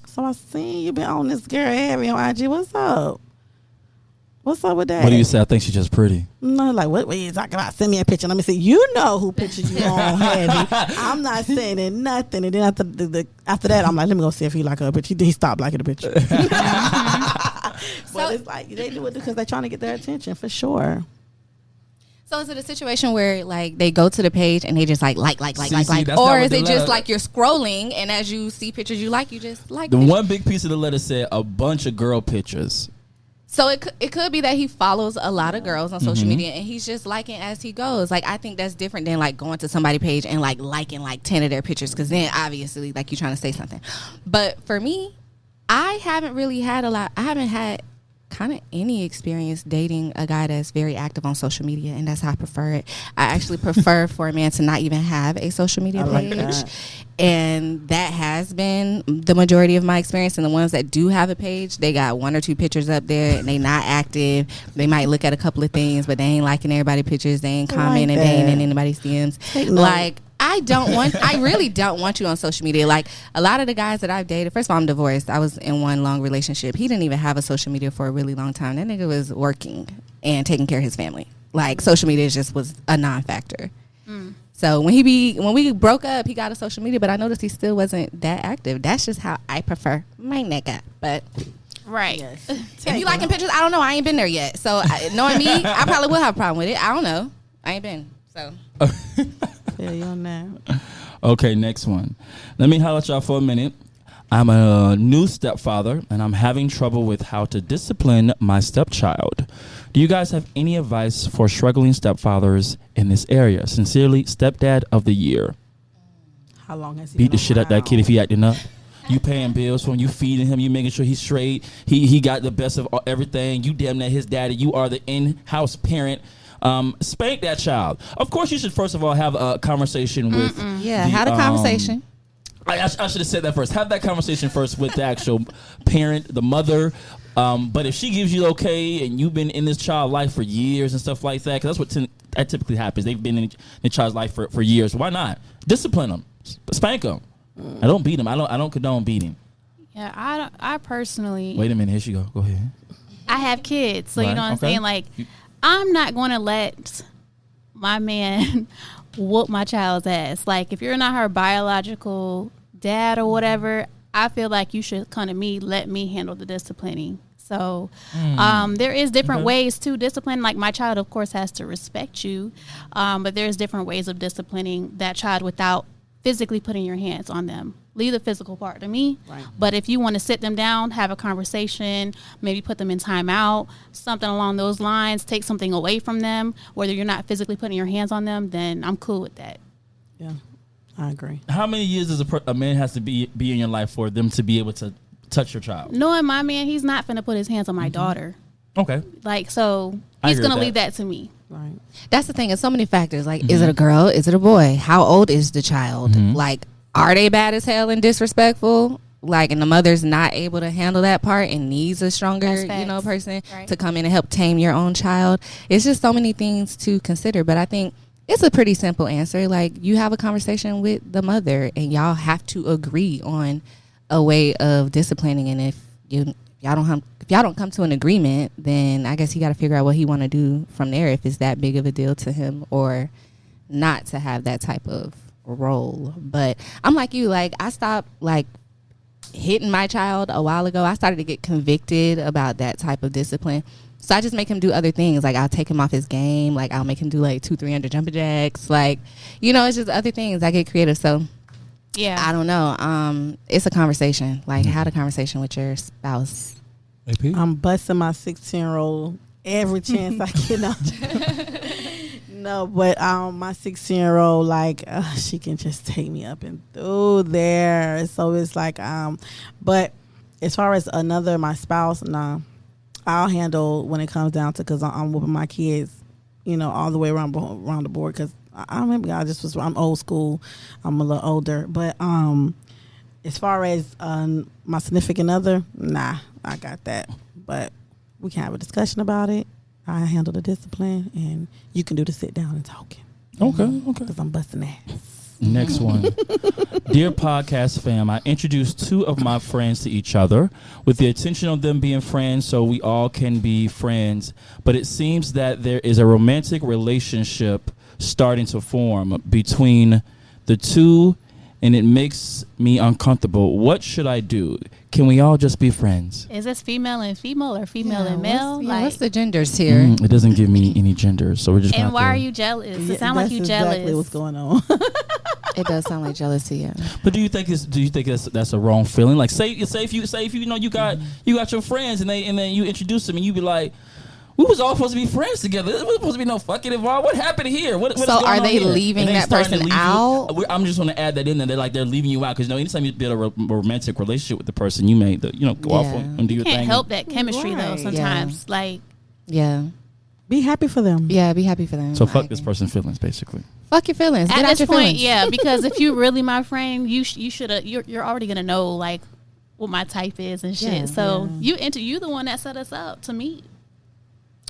So I seen you been on this girl heavy on IG. What's up? What's up with that? What do you say? I think she's just pretty. No, like, what are you talking about? Send me a picture. Let me see. You know who pictured you on heavy. I'm not saying nothing. And then after that, I'm like, let me go see if he like her picture. He stopped liking the picture. But it's like, they do it because they're trying to get their attention, for sure. So is it a situation where like they go to the page and they just like, See, or that's not is what it the just letter- like you're scrolling and as you see pictures you like, you just like The it? one big piece of the letter said a bunch of girl pictures. So it could be that he follows a lot of girls on social media and he's just liking as he goes. Like, I think that's different than like going to somebody's page and like liking like 10 of their pictures, because then obviously like you're trying to say something. But for me, I haven't really had I haven't had kind of any experience dating a guy that's very active on social media, and that's how I prefer it. I actually prefer for a man to not even have a social media page. And that has been the majority of my experience. And the ones that do have a page, they got 1 or 2 pictures up there and they not active. They might look at a couple of things, but they ain't liking everybody's pictures. They ain't commenting. They ain't in anybody's DMs. Like, I really don't want you on social media. Like, a lot of the guys that I've dated, first of all, I'm divorced. I was in one long relationship. He didn't even have a social media for a really long time. That nigga was working and taking care of his family. Like, social media just was a non-factor. So when we broke up, he got a social media, but I noticed he still wasn't that active. That's just how I prefer my nigga. But right. Yes. if you liking pictures, I don't know. I ain't been there yet. So knowing me, I probably will have a problem with it. I don't know. I ain't been. So. Feel you on that. Okay, next one. Let me holler at y'all for a minute. I'm a new stepfather, and I'm having trouble with how to discipline my stepchild. Do you guys have any advice for struggling stepfathers in this area? Sincerely, Stepdad of the Year. How long has he Beat been the shit out that kid if he acting up. You paying bills for him, you feeding him, you making sure he's straight. He got the best of everything. You damn near his daddy. You are the in-house parent. Spank that child. Of course, you should first of all have a conversation with. Had a conversation. I should have said that first. Have that conversation first with the actual parent, the mother. But if she gives you okay and you've been in this child's life for years and stuff like that, because that's what that typically happens. They've been in the child's life for years. Why not? Discipline them. Spank them. I don't beat him. I don't condone beating. Yeah, I personally. Wait a minute. Here she go. Go ahead. I have kids, so Right, you know what I'm okay. saying? Like, I'm not going to let my man whoop my child's ass. Like, if you're not her biological dad or whatever, I feel like you should come to me, let me handle the disciplining. So there is different ways to discipline. Like, my child, of course, has to respect you, but there's different ways of disciplining that child without physically putting your hands on them. Leave the physical part to me. Right. But if you want to sit them down, have a conversation, maybe put them in timeout, something along those lines, take something away from them, whether you're not physically putting your hands on them, then I'm cool with that. Yeah, I agree. How many years does a man has to be in your life for them to be able to touch your child? Knowing my man, he's not finna put his hands on my daughter. Okay. Like, so I he's agree gonna with leave that to me. Right. That's the thing. It's so many factors. Like, is it a girl? Is it a boy? How old is the child? Like, are they bad as hell and disrespectful? Like, and the mother's not able to handle that part and needs a stronger, person to come in and help tame your own child. It's just so many things to consider. But I think it's a pretty simple answer. Like, you have a conversation with the mother and y'all have to agree on a way of disciplining. And if y'all don't come to an agreement, then I guess you got to figure out what he want to do from there, if it's that big of a deal to him or not to have that type of role. But I'm like you, like, I stopped like hitting my child a while ago. I started to get convicted about that type of discipline. So I just make him do other things. Like, I'll take him off his game. Like, I'll make him do like 200-300 jumping jacks. Like, it's just other things. I get creative. So yeah, I don't know. It's a conversation. Like, have a conversation with your spouse. AP? I'm busting my 16-year-old every chance I can. No, but my 16-year-old, like, she can just take me up and through there. So it's like, but as far as my spouse, nah, I'll handle when it comes down to, because I'm whooping my kids, all the way around the board. Because I remember I'm old school. I'm a little older, but as far as my significant other, nah, I got that. But we can have a discussion about it. I handle the discipline, and you can do the sit down and talking. Okay. Because I'm busting ass. Next one. Dear podcast fam, I introduced 2 of my friends to each other with the intention of them being friends so we all can be friends. But it seems that there is a romantic relationship starting to form between the 2, and it makes me uncomfortable. What should I do? Can we all just be friends? Is this female and female or female and male? What's the genders here? It doesn't give me any gender, so we're just. And why are you jealous? It sounds like you jealous. Exactly what's going on. It does sound like jealousy. Yeah. But do you think that's a wrong feeling? Like, say if you got your friends and then you introduce them and you be like, We was all supposed to be friends together. There was supposed to be no fucking involved. What happened here? What is So going are on they here? leaving And they that starting to person leave you- out? I'm just going to add that in there. They're leaving you out because anytime you build a romantic relationship with the person, you may go off and do your Can't thing. help that chemistry though. Right. Sometimes, like Yeah. Be happy for them. Yeah, be happy for them. So I fuck this agree. person's feelings, basically. Fuck your feelings. Get at out this your point, feelings. yeah. Because if you really my friend, you should have. You're already gonna know like what my type is and shit. Yeah, So you the one that set us up to meet.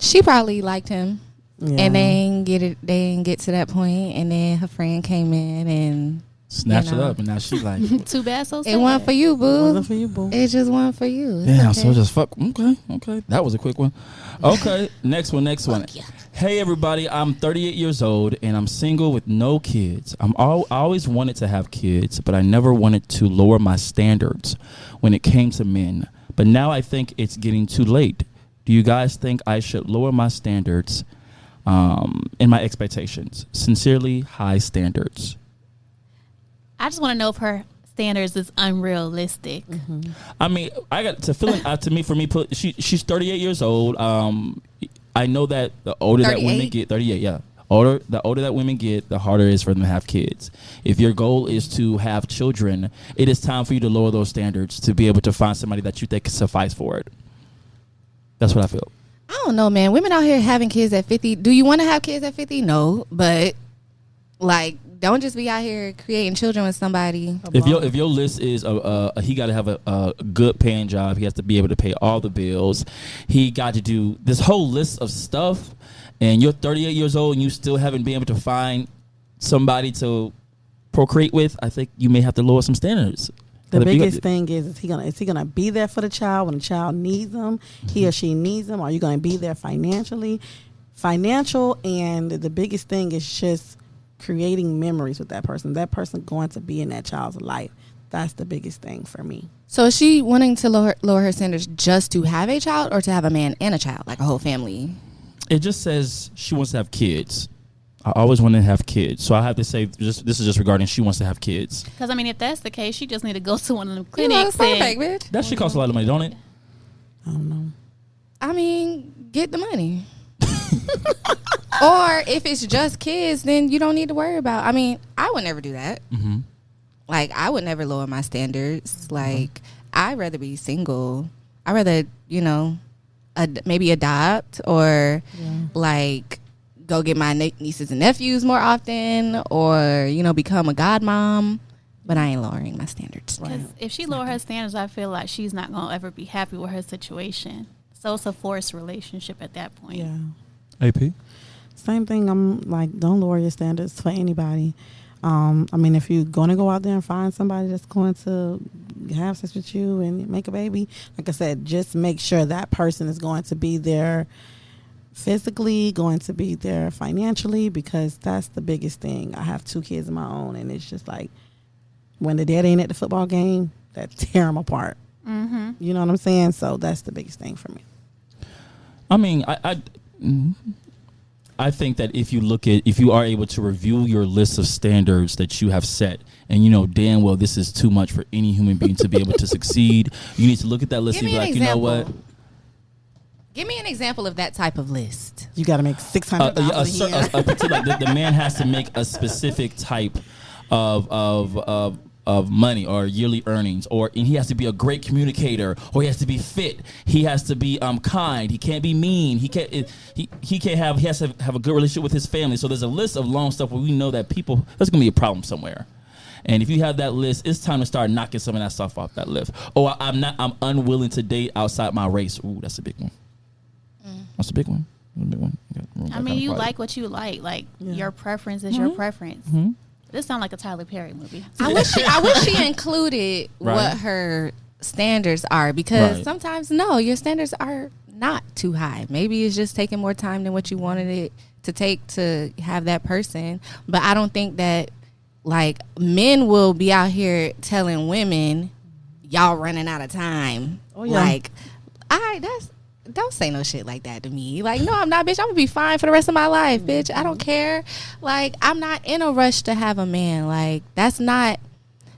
She probably liked him. Yeah. And they didn't get to that point, and then her friend came in and Snatch You know. it up, and now she like, Too bad, so sad. it wasn't for you, boo. Wasn't for you, boo. It just wasn't for you. It's damn, okay. so just fuck. Okay. That was a quick one. Okay, next one. yeah. Hey, everybody. I'm 38 years old, and I'm single with no kids. I always wanted to have kids, but I never wanted to lower my standards when it came to men. But now I think it's getting too late. Do you guys think I should lower my standards and my expectations? Sincerely, high standards. I just want to know if her standards is unrealistic. I mean, I got to feeling to me for me. She's 38 years old. I know that the older that women 38? get, 38, yeah. The older that women get, the harder it is for them to have kids. If your goal is to have children, it is time for you to lower those standards to be able to find somebody that you think can suffice for it. That's what I feel. I don't know, man. Women out here having kids at 50. Do you want to have kids at 50? No, but like, don't just be out here creating children with somebody. If your list is he got to have a good paying job, he has to be able to pay all the bills, he got to do this whole list of stuff, and you're 38 years old and you still haven't been able to find somebody to procreate with, I think you may have to lower some standards. The But if you biggest got- thing is he gonna be there for the child when the child needs them? He or she needs them. Are you gonna be there financially? Financial, and the biggest thing is just creating memories with that person. That person going to be in that child's life. That's the biggest thing for me. So is she wanting to lower her standards just to have a child, or to have a man and a child, like a whole family? It just says she wants to have kids. I always want to have kids, so I have to say this is just regarding she wants to have kids. Because I mean, if that's the case, she just need to go to one of them You know, clinics. it's and- perfect, bitch. That shit costs a lot of money, don't it? I don't know. I mean, get the money. Or if it's just kids, then you don't need to worry about. I mean, I would never do that. Mm-hmm. Like, I would never lower my standards. Like, I'd rather be single. I'd rather, maybe adopt, or like go get my nieces and nephews more often, or, become a godmom. But I ain't lowering my standards. Because if she lower her standards, I feel like she's not gonna ever be happy with her situation. So it's a forced relationship at that point. Yeah. AP? Same thing. I'm like, don't lower your standards for anybody. I mean, if you're going to go out there and find somebody that's going to have sex with you and make a baby, like I said, just make sure that person is going to be there physically, going to be there financially, because that's the biggest thing. I have 2 kids of my own, and it's just like, when the dad ain't at the football game, that tear them apart. Mm-hmm. You know what I'm saying? So that's the biggest thing for me. I mean, I think that if you are able to review your list of standards that you have set, and you know damn well this is too much for any human being to be able to succeed, you need to look at that list Give and be me an like, you know what? example. Give me an example of that type of list. You got to make $600 a year. A particular, the man has to make a specific type of money or yearly earnings, and he has to be a great communicator, or he has to be fit, he has to be kind, he can't be mean, he has to have a good relationship with his family. So there's a list of long stuff where we know that there's gonna be a problem somewhere. And if you have that list, it's time to start knocking some of that stuff off that list. I'm unwilling to date outside my race. Ooh, that's a big one. That's a big one. I mean, you like what you like your preference is your preference. This sounds like a Tyler Perry movie. I wish she included Right. what her standards are, because Right. sometimes your standards are not too high. Maybe it's just taking more time than what you wanted it to take to have that person. But I don't think that like men will be out here telling women, y'all running out of time. Oh, yeah. Like, don't say no shit like that to me. Like, no, I'm not, bitch. I'm gonna be fine for the rest of my life, bitch. I don't care. Like, I'm not in a rush to have a man. Like, that's not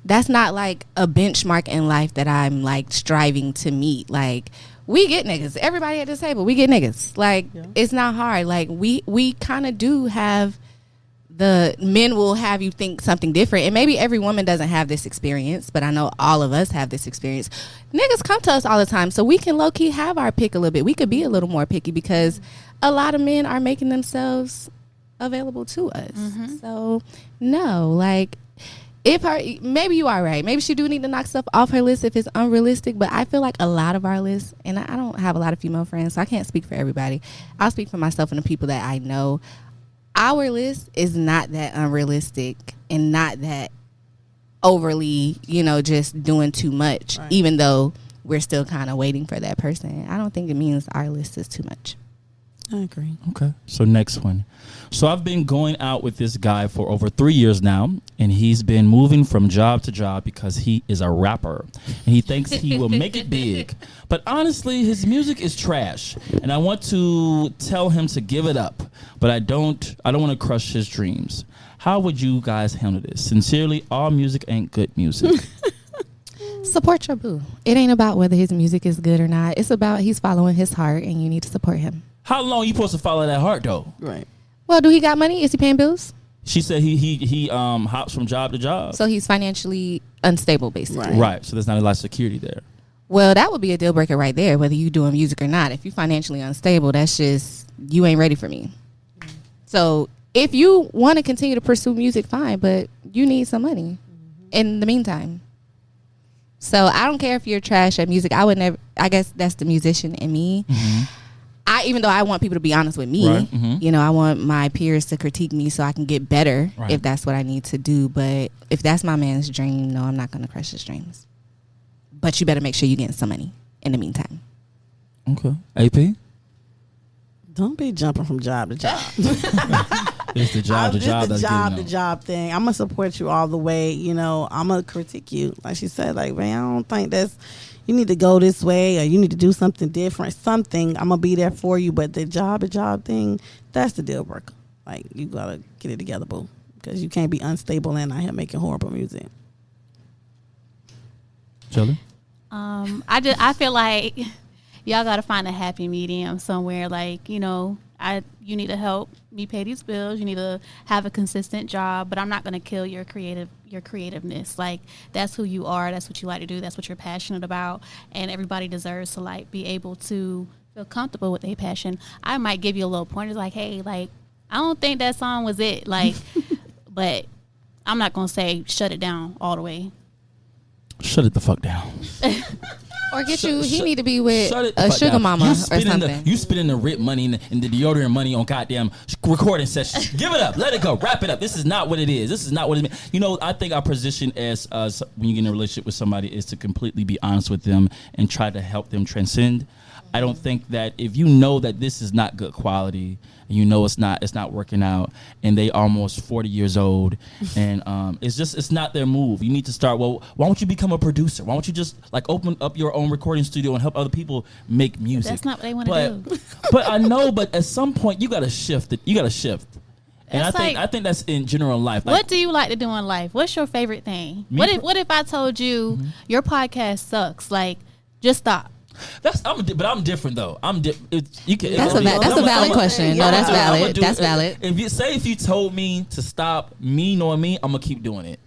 like a benchmark in life that I'm like striving to meet. Like, we get niggas. Everybody at this table, we get niggas. Like, it's not hard. Like, we kind of do have, the men will have you think something different. And maybe every woman doesn't have this experience, but I know all of us have this experience. Niggas come to us all the time, so we can low-key have our pick a little bit. We could be a little more picky because a lot of men are making themselves available to us. So, no, like, maybe you are right. Maybe she do need to knock stuff off her list if it's unrealistic. But I feel like a lot of our lists, and I don't have a lot of female friends, so I can't speak for everybody. I'll speak for myself and the people that I know. Our list is not that unrealistic and not that overly, just doing too much. Right. Even though we're still kind of waiting for that person. I don't think it means our list is too much. I agree. Okay. So next one. So I've been going out with this guy for over 3 years now, and he's been moving from job to job because he is a rapper. And he thinks he will make it big. But honestly, his music is trash. And I want to tell him to give it up. But I don't want to crush his dreams. How would you guys handle this? Sincerely, all music ain't good music. Support your boo. It ain't about whether his music is good or not. It's about he's following his heart, and you need to support him. How long you supposed to follow that heart though? Right. Well, do he got money? Is he paying bills? She said he hops from job to job. So he's financially unstable, basically. Right. So there's not a lot of security there. Well, that would be a deal breaker right there, whether you doing music or not. If you're financially unstable, that's just, you ain't ready for me. So if you want to continue to pursue music, fine, but you need some money in the meantime. So I don't care if you're trash at music. I would never, I guess that's the musician in me. Even though I want people to be honest with me, right. I want my peers to critique me so I can get better if that's what I need to do. But if that's my man's dream, no, I'm not going to crush his dreams. But you better make sure you're getting some money in the meantime. Okay. AP? Don't be jumping from job to job. It's the job to job thing. I'm going to support you all the way. I'm going to critique you. Like she said, like, man, I don't think you need to go this way or you need to do something different. Something, I'm going to be there for you. But the job to job thing, that's the deal breaker. Like, you got to get it together, boo. Because you can't be unstable and out here making horrible music. Shirley? I feel like y'all got to find a happy medium somewhere. Like, you need to help me pay these bills. You need to have a consistent job, but I'm not going to kill your creativeness. Like, that's who you are. That's what you like to do. That's what you're passionate about. And everybody deserves to like be able to feel comfortable with their passion. I might give you a little pointer like, hey, like, I don't think that song was it. Like, but I'm not going to say shut it down all the way. Shut it the fuck down. Or he need to be with a sugar mama or something. You spending the rent money and the deodorant money on goddamn recording sessions. Give it up. Let it go. Wrap it up. This is not what it is. This is not what it means. I think our position as when you get in a relationship with somebody is to completely be honest with them and try to help them transcend. I don't think that if you know that this is not good quality, and it's not working out, and they almost 40 years old, and it's not their move. You need to start. Well, why don't you become a producer? Why don't you just like open up your own recording studio and help other people make music? That's not what they want to do. But I know. But at some point, you got to shift. You got to shift. And I think that's in general life. Like, what do you like to do in life? What's your favorite thing? What if I told you your podcast sucks? Like, just stop. I'm different though. That's a valid question. No, that's valid. That's valid. If you told me to stop, me knowing me, I'm gonna keep doing it.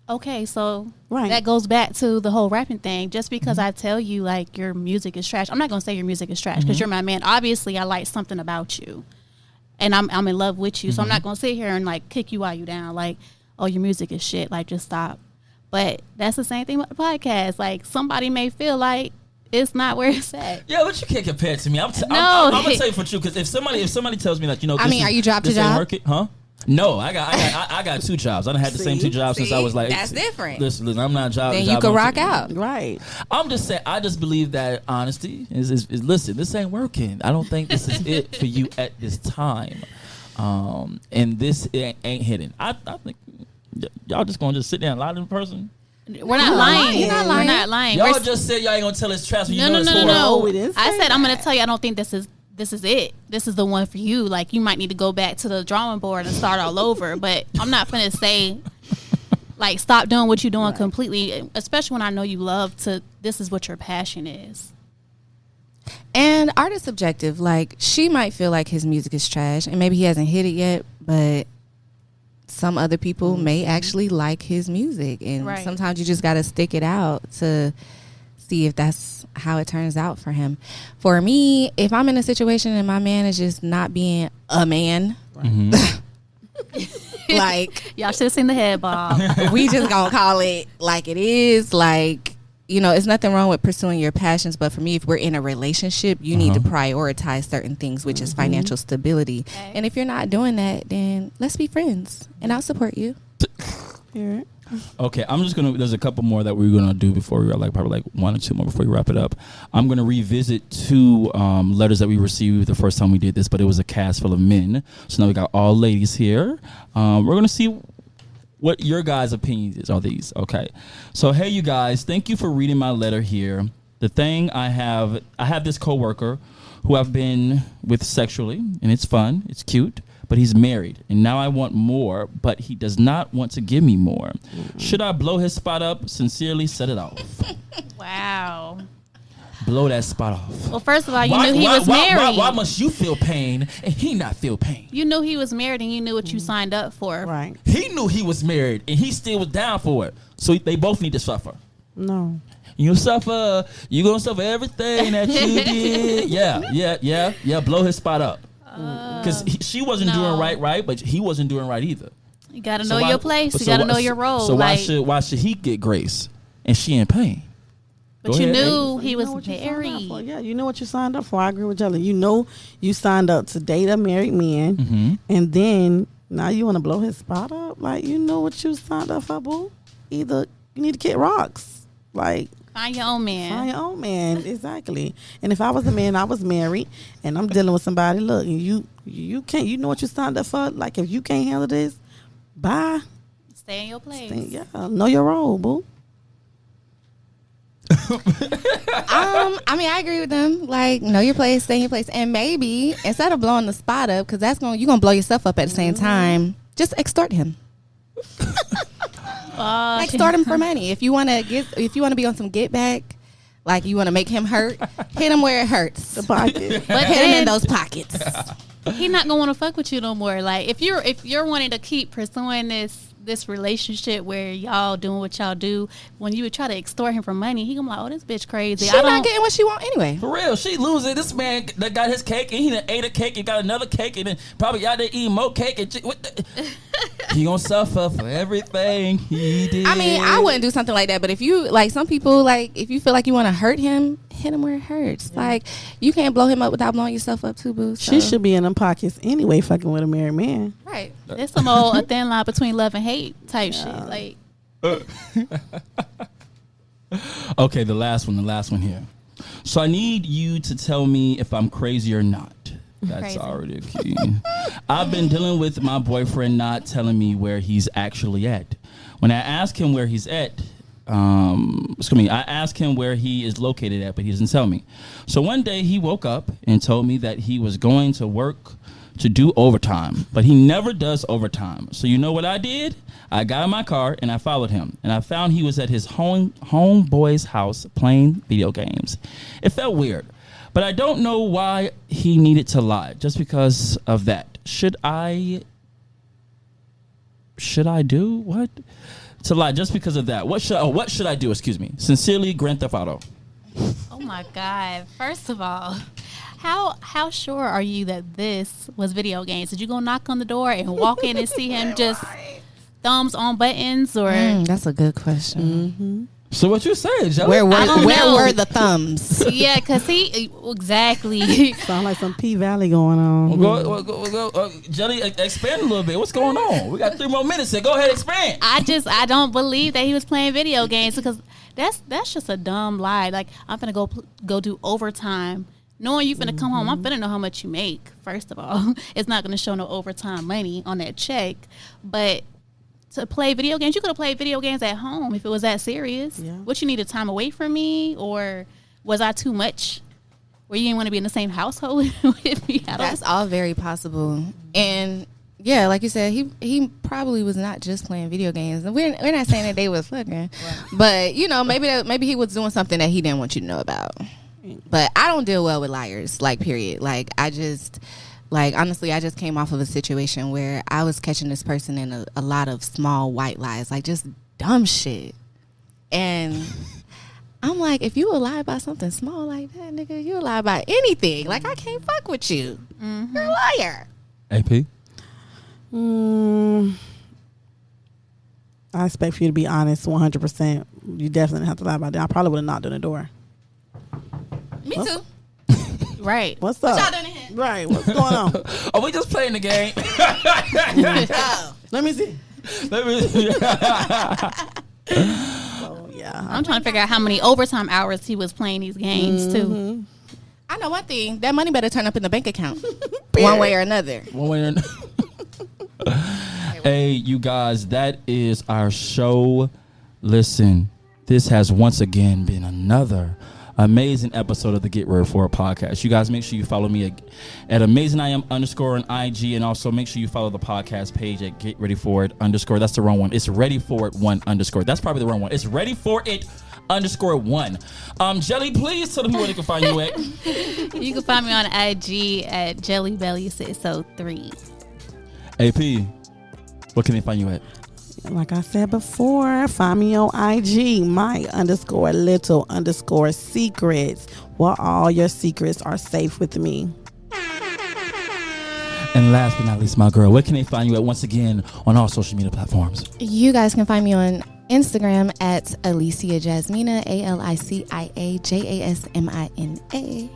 Okay, so that goes back to the whole rapping thing. Just because I tell you like your music is trash, I'm not gonna say your music is trash because you're my man. Obviously, I like something about you, and I'm in love with you. So I'm not gonna sit here and like kick you while you down. Like, oh, your music is shit. Like, just stop. But that's the same thing with the podcast. Like, somebody may feel like it's not where it's at. Yeah, but you can't compare it to me. I'm gonna tell you for true because if somebody tells me that are you job to job? Huh? No, I got 2 jobs. I done had the same 2 jobs since I was like. That's different. Listen, I'm not job. Then you can rock out, right? I'm just saying. I just believe that honesty is listen. This ain't working. I don't think this is it for you at this time, and this ain't hitting. I think y'all just gonna just sit there and lie to the person. We're not lying. We're not lying. Y'all just said y'all ain't gonna tell us trash. No. I said I'm gonna tell you. I don't think this is it. This is the one for you. Like, you might need to go back to the drawing board and start all over. But I'm not gonna say like stop doing what you're doing completely. Especially when I know you love to. This is what your passion is. And art is subjective. Like, she might feel like his music is trash, and maybe he hasn't hit it yet, but some other people may actually like his music. And sometimes you just got to stick it out to see if that's how it turns out for him. For me, if I'm in a situation and my man is just not being a man, like, y'all should have seen the head bob. we just gonna call it like it is. Like, you know, it's nothing wrong with pursuing your passions, but for me, if we're in a relationship, you need to prioritize certain things, which is financial stability. Okay. And if you're not doing that, then let's be friends, and I'll support you. Okay, I'm just gonna. There's a couple more that we're gonna do before we probably one or two more before we wrap it up. I'm gonna revisit two letters that we received the first time we did this, but it was a cast full of men. So now we got all ladies here. We're gonna see what your guys' opinions are these. Okay, so hey, you guys, thank you for reading my letter here. The thing I have this coworker who I've been with sexually, and it's fun, it's cute. But he's married, and now I want more, but he does not want to give me more. Should I blow his spot up? Sincerely, set it off. Wow. Blow that spot off. Well, first of all, you knew he was married. Why must you feel pain and he not feel pain? You knew he was married, and you knew what you signed up for. Right. He knew he was married, and he still was down for it. So they both need to suffer. No. You suffer. You gonna suffer everything that you did. Yeah. Blow his spot up. Because she wasn't doing right, but he wasn't doing right either. You gotta know your place. You gotta know your role. So why should he get grace and she in pain? But you knew he was married. Yeah, you know what you signed up for. I agree with Jelly. You know you signed up to date a married man, and then now you want to blow his spot up. Like, you know what you signed up for, boo. Either you need to kick rocks, like. Find your own man. Find your own man, exactly. And if I was a man, I was married, and I'm dealing with somebody. Look, you can't. You know what you signed up for. Like, if you can't handle this, bye. Stay in your place. Know your role, boo. I mean, I agree with them. Like, know your place, stay in your place, and maybe instead of blowing the spot up, because you're gonna blow yourself up at the same time. Just extort him. Extort him for money. If you want to be on some get back, like you want to make him hurt, hit him where it hurts. The pocket. But hit him in those pockets. He's not gonna want to fuck with you no more. Like, if you're wanting to keep pursuing this relationship where y'all doing what y'all do, when you would try to extort him for money, he gonna be like, oh, this bitch crazy. She not getting what she want anyway. For real, she losing. This man that got his cake and he done ate a cake and got another cake and then probably out there eating more cake and he gonna suffer for everything he did. I mean, I wouldn't do something like that, but if you like some people, like if you feel like you want to hurt him, hit him where it hurts. Yeah. Like, you can't blow him up without blowing yourself up too, boo. So. She should be in them pockets anyway, fucking with a married man. Right. There's some old a thin line between love and hate type shit. Like. Okay, the last one here. So I need you to tell me if I'm crazy or not. That's crazy. Already a key. I've been dealing with my boyfriend not telling me where he's actually at. When I ask him where he's at, I asked him where he is located at, but he doesn't tell me. So one day he woke up and told me that he was going to work to do overtime, but he never does overtime. So you know what I did? I got in my car and I followed him, and I found he was at his homeboy's house playing video games. It felt weird, but I don't know why he needed to lie just because of that. Should I do what? To lie just because of that. What should I do? Excuse me. Sincerely, Grand Theft Auto. Oh my God. First of all, how sure are you that this was video games? Did you go knock on the door and walk in and see him just thumbs on buttons, or? That's a good question. Mm-hmm. So what you saying, Jelly? Where were the thumbs? Yeah, because exactly. Sound like some P-Valley going on. Go, Jelly, expand a little bit. What's going on? We got 3 more minutes here. Go ahead, expand. I don't believe that he was playing video games, because that's just a dumb lie. Like, I'm gonna go do overtime, knowing you finna come home. I'm finna know how much you make. First of all, it's not gonna show no overtime money on that check, but. To play video games, you could have played video games at home if it was that serious. Yeah. What, you needed time away from me, or was I too much? Where you didn't want to be in the same household with me? That's all very possible. And yeah, like you said, he probably was not just playing video games. And we're not saying that they was fucking, right. But you know, maybe he was doing something that he didn't want you to know about. But I don't deal well with liars, like, period. Like, honestly, I just came off of a situation where I was catching this person in a lot of small white lies, like just dumb shit. And I'm like, if you will lie about something small like that, nigga, you'll lie about anything. Like, I can't fuck with you. You're a liar. AP? I expect for you to be honest 100%. You definitely have to lie about that. I probably would have knocked on the door. Me too. Right. What's up? What y'all doing in here? Right. What's going on? Are we just playing the game? Oh. Let me see. Let me- Oh, yeah. I'm trying to figure out how many overtime hours he was playing these games too. I know one thing. That money better turn up in the bank account. One way or another. One way or another. Hey, you guys, that is our show. Listen, this has once again been another amazing episode of the Get Ready For It podcast. You guys make sure you follow me at AmazingIam_ on IG, and also make sure you follow the podcast page at Get Ready For It _ That's the wrong one. It's Ready For It 1_ That's probably the wrong one. It's Ready For It _1. Jelly, please tell them where they can find you at. You can find me on IG at JellyBelly603. AP, what can they find you at? Like I said before, find me on IG, my_little_secrets, where all your secrets are safe with me. And last but not least, my girl, where can they find you at once again on all social media platforms? You guys can find me on Instagram at Alicia Jasmina, ALICIA JASMINA.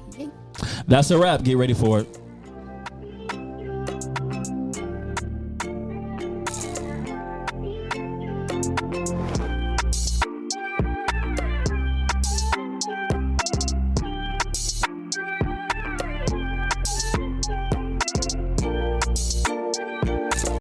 That's a wrap. Get ready for it.